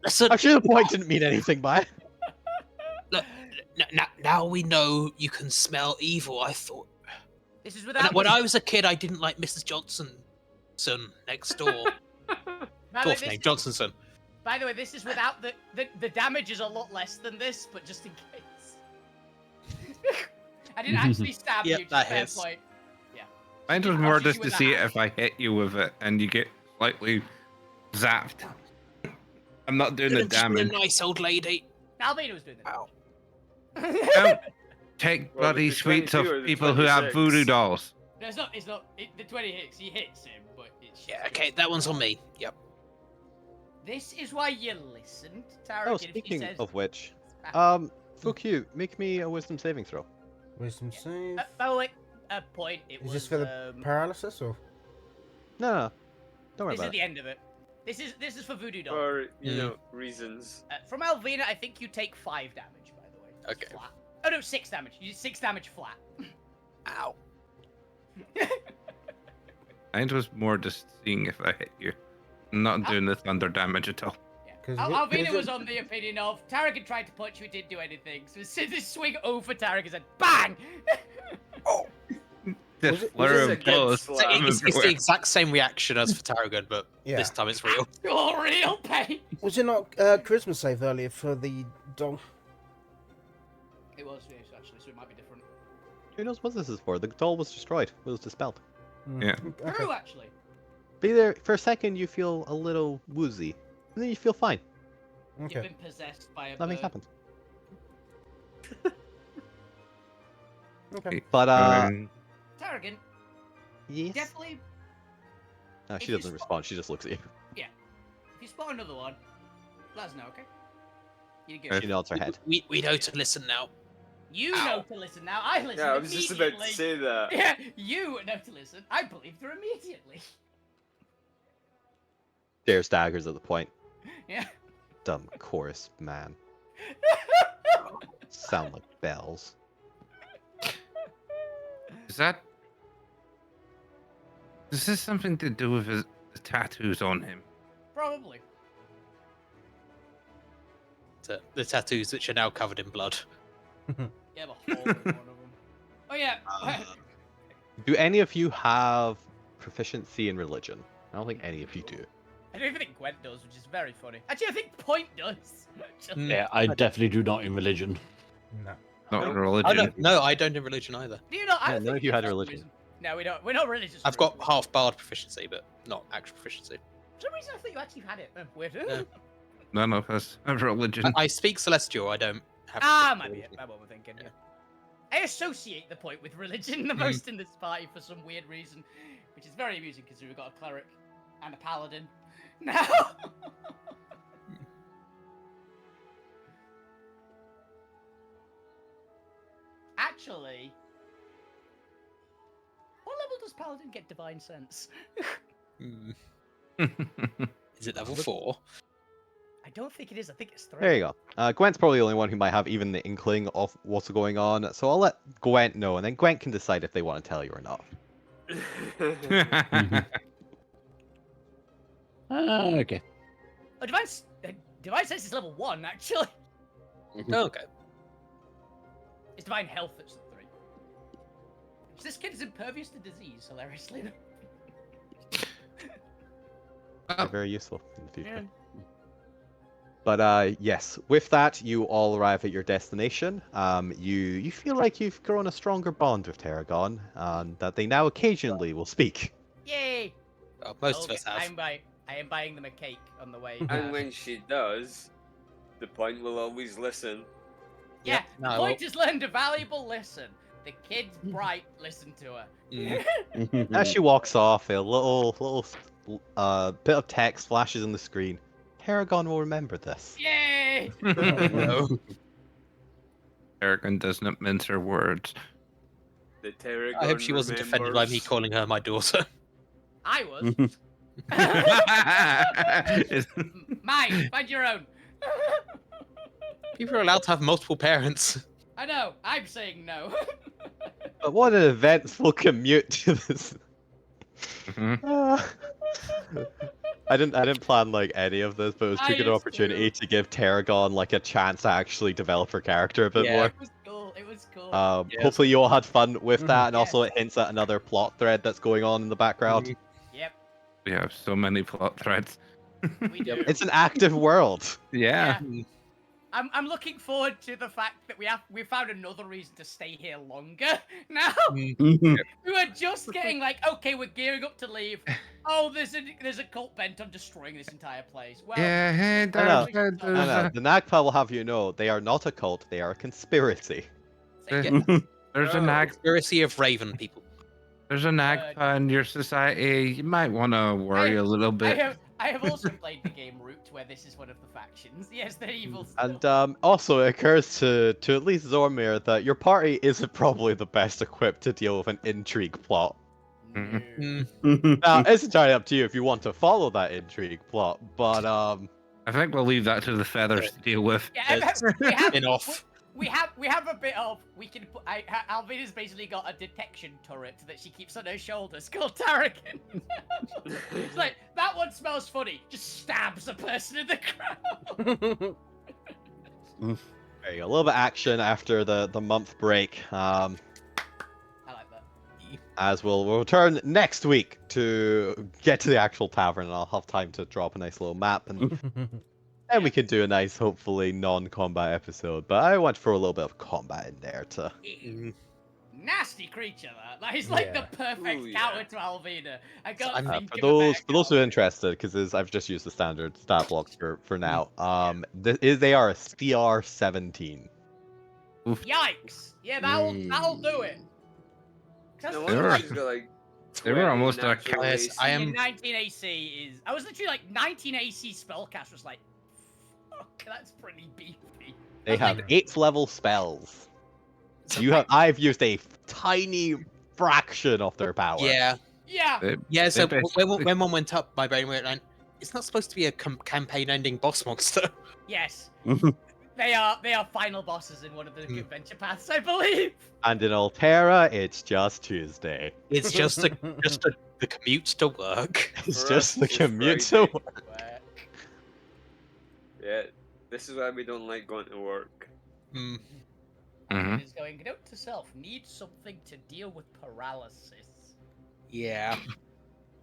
Listen, I'm sure the point didn't mean anything by it. look, now we know you can smell evil. I thought This is without. when I was a kid, I didn't like Mrs. Johnson next door. By the way, Fourth name this- Johnsonson. By the way, this is without the damage is a lot less than this, but just in case. I didn't actually stab Yep, you. Just that fair hits. point. Yeah. Mine was I'll more shoot just you to with a see hatch. if I hit you with it and you get slightly zapped. I'm not doing the Just be a damage. nice old lady. Alvina was doing that. Ow. Don't take Well, bloody the sweets 22 or of the people who have 26? voodoo dolls. No, it's not. It's not. The 20 hits. He hits him, but it's. Yeah, okay, that one's on me. Yep. This is why you listened, Tarek. Oh, if he speaking says, of which, Ah. fuck you. Make me a wisdom saving throw. Wisdom save. by the way, a point. It Is was. this for the paralysis or? No, don't worry This is about the it. end of it. This is for voodoo doll. For, you Mm. know, reasons. From Alvina, I think you take 5 damage. By the way. Okay. Flat. Oh no, 6 damage. You do 6 damage flat. Ow. Mine was more just seeing if I hit you. I'm not doing the thunder damage at all. Yeah. 'Cause Alvina is was it- on the opinion of Tarek tried to punch you, it didn't do anything. So as soon as this swing over Tarek and said bang! This Was it- flurry was of it blows. against slap? It's the exact same reaction as for Tarragon, but Yeah. this time it's real. Your real pain! Was it not charisma save earlier for the doll? It was, yes, actually, so it might be different. Who knows what this is for? The doll was destroyed. It was dispelled. Yeah. Okay. True, actually. Be there for a second. You feel a little woozy, and then you feel fine. You've Okay. been possessed by a Nothing's bird. happened. Okay. But Tarragon, yes. definitely, No, if she you doesn't spot- respond. She just looks at you. if you spot another one, let us know, okay? You Okay. good. She nods her head. We know to listen now. You know to listen now. I listen Yeah, I was just about to immediately. say that. Yeah, you know to listen. I believed her immediately. Stares daggers at the point. Yeah. Dumb chorus man. Sound like bells. Is that? Is this something to do with the tattoos on him? Probably. The tattoos which are now covered in blood. You have a hole in one of them. Oh yeah. Do any of you have proficiency in religion? I don't think any of you do. I don't even think Gwent does, which is very funny. Actually, I think Point does. actually. Yeah, I definitely do not in religion. No. Not Oh, religion. no, I don't in religion either. Do you not? I Yeah, don't none think of you had for some religion. reason- No, we don't. We're not religious. I've for got reason. half bard proficiency, but not actual proficiency. For some reason, I thought you actually had it. Weird. No. None of us have religion. I speak Celestial. I don't have. Might be religion. it. That's what we're thinking. Yeah. I associate the point with religion the most in this party for some weird reason, which is very amusing because we've got a cleric and a paladin. Now. Actually, what level does paladin get divine sense? Hmm. Is it level 4? I don't think it is. I think it's 3. There you go. Gwent's probably the only one who might have even the inkling of what's going on, so I'll let Gwent know, and then Gwent can decide if they want to tell you or not. Okay. Oh, Divine Sense is level 1, actually. Okay. It's Divine Health that's 3. This kid is impervious to disease, hilariously. They're very useful in the future. Yeah. But yes, with that, you all arrive at your destination. You feel like you've grown a stronger bond with Tarragon, and that they now occasionally will speak. Yay! Well, most of us have. I am buying them a cake on the way. And when she does, the point will always listen. Yeah, Yep, the no, point is learned a valuable lesson. The kid's bright, listen to her. Mm. As she walks off, a little bit of text flashes on the screen. Tarragon will remember this. Yay! No. Aragon does not mince her words. The Tarragon I hope she wasn't offended by me remembers. calling her my daughter. I was. Mine, find your own. People are allowed to have multiple parents. I know, I'm saying no. But what an eventful commute to this. Mhm. I didn't plan like any of this, but it was too I good an used opportunity to. to give Tarragon like a chance to actually develop her character a bit Yeah. more. It was cool, it was cool. Yes. Hopefully you all had fun with that, and Yes. also it hints at another plot thread that's going on in the background. Yep, We have so many plot threads. we do. It's an active world. Yeah. I'm looking forward to the fact that we found another reason to stay here longer now. We were just getting like, okay, we're gearing up to leave. Oh, there's a cult bent on destroying this entire place. Well, Yeah, hey, know. there's, The Nagpa will have you know, they are not a cult, they are a conspiracy. say- Yeah. there's a Oh. nag, Conspiracy of Raven people. there's a Nagpa in your society. You might want to worry a little bit. I have also played the game Root, where this is one of the factions. Yes, they're evil. Still. And also, it occurs to at least Zormir that your party isn't probably the best equipped to deal with an intrigue plot. No. Mm. Now, it's entirely up to you if you want to follow that intrigue plot, but I think we'll leave that to the feathers to deal with. Yeah, Yes. we have Enough. we have a bit of we can put. Alvina's basically got a detection turret that she keeps on her shoulders called Tarragon. It's like that one smells funny. Just stabs a person in the crowd. there you go. A little bit of action after the month break. I like that. As we'll return next week to get to the actual tavern, and I'll have time to drop a nice little map, and then we can do a nice, hopefully non-combat episode. But I want to throw a little bit of combat in there to. Mm. Nasty creature that. Like he's like the perfect Ooh, yeah. counter to Alvina. I can't I'm- think For of a those better who are counter. interested, because I've just used the standard stat blocks for now. They are a CR 17. Yikes! Yeah, that'll do it. That's No They wonder were- she's got like. They were almost 20 a natural Guys, AC. I am- 19 AC is. I was literally like 19 AC spellcast was like, fuck, that's pretty beefy. They That's have like- 8th level spells. So I've used a tiny fraction of their power. Yeah. Yeah. Yeah, so They when one went up, my brain went like, it's not supposed to be a campaign-ending boss monster. Yes. They are final bosses in one of the adventure paths, I believe. And in Alterra, it's just Tuesday. It's just the commute to work. It's For just us, the it's commute Friday. to work. Yeah, this is why we don't like going to work. Hmm. Mhm. Is going note to self: need something to deal with paralysis. Yeah.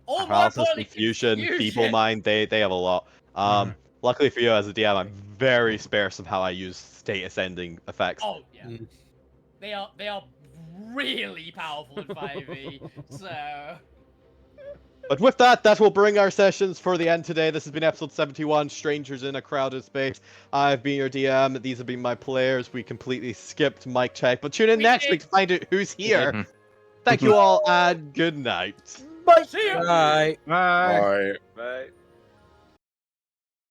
Or more Paralysis, importantly, confusion, feeble mind, they have a lot. Luckily for you as a DM, I'm very sparse of how I use status ending effects. Oh yeah. Mm. They are really powerful in 5e. So But with that, that will bring our sessions for the end today. This has been episode 71, Strangers in a Crowded Space. I've been your DM. These have been my players. We completely skipped mic check. But tune in We next did. week to find out who's here. Thank you all, and good night. see ya. Bye. Bye. Alright. Bye.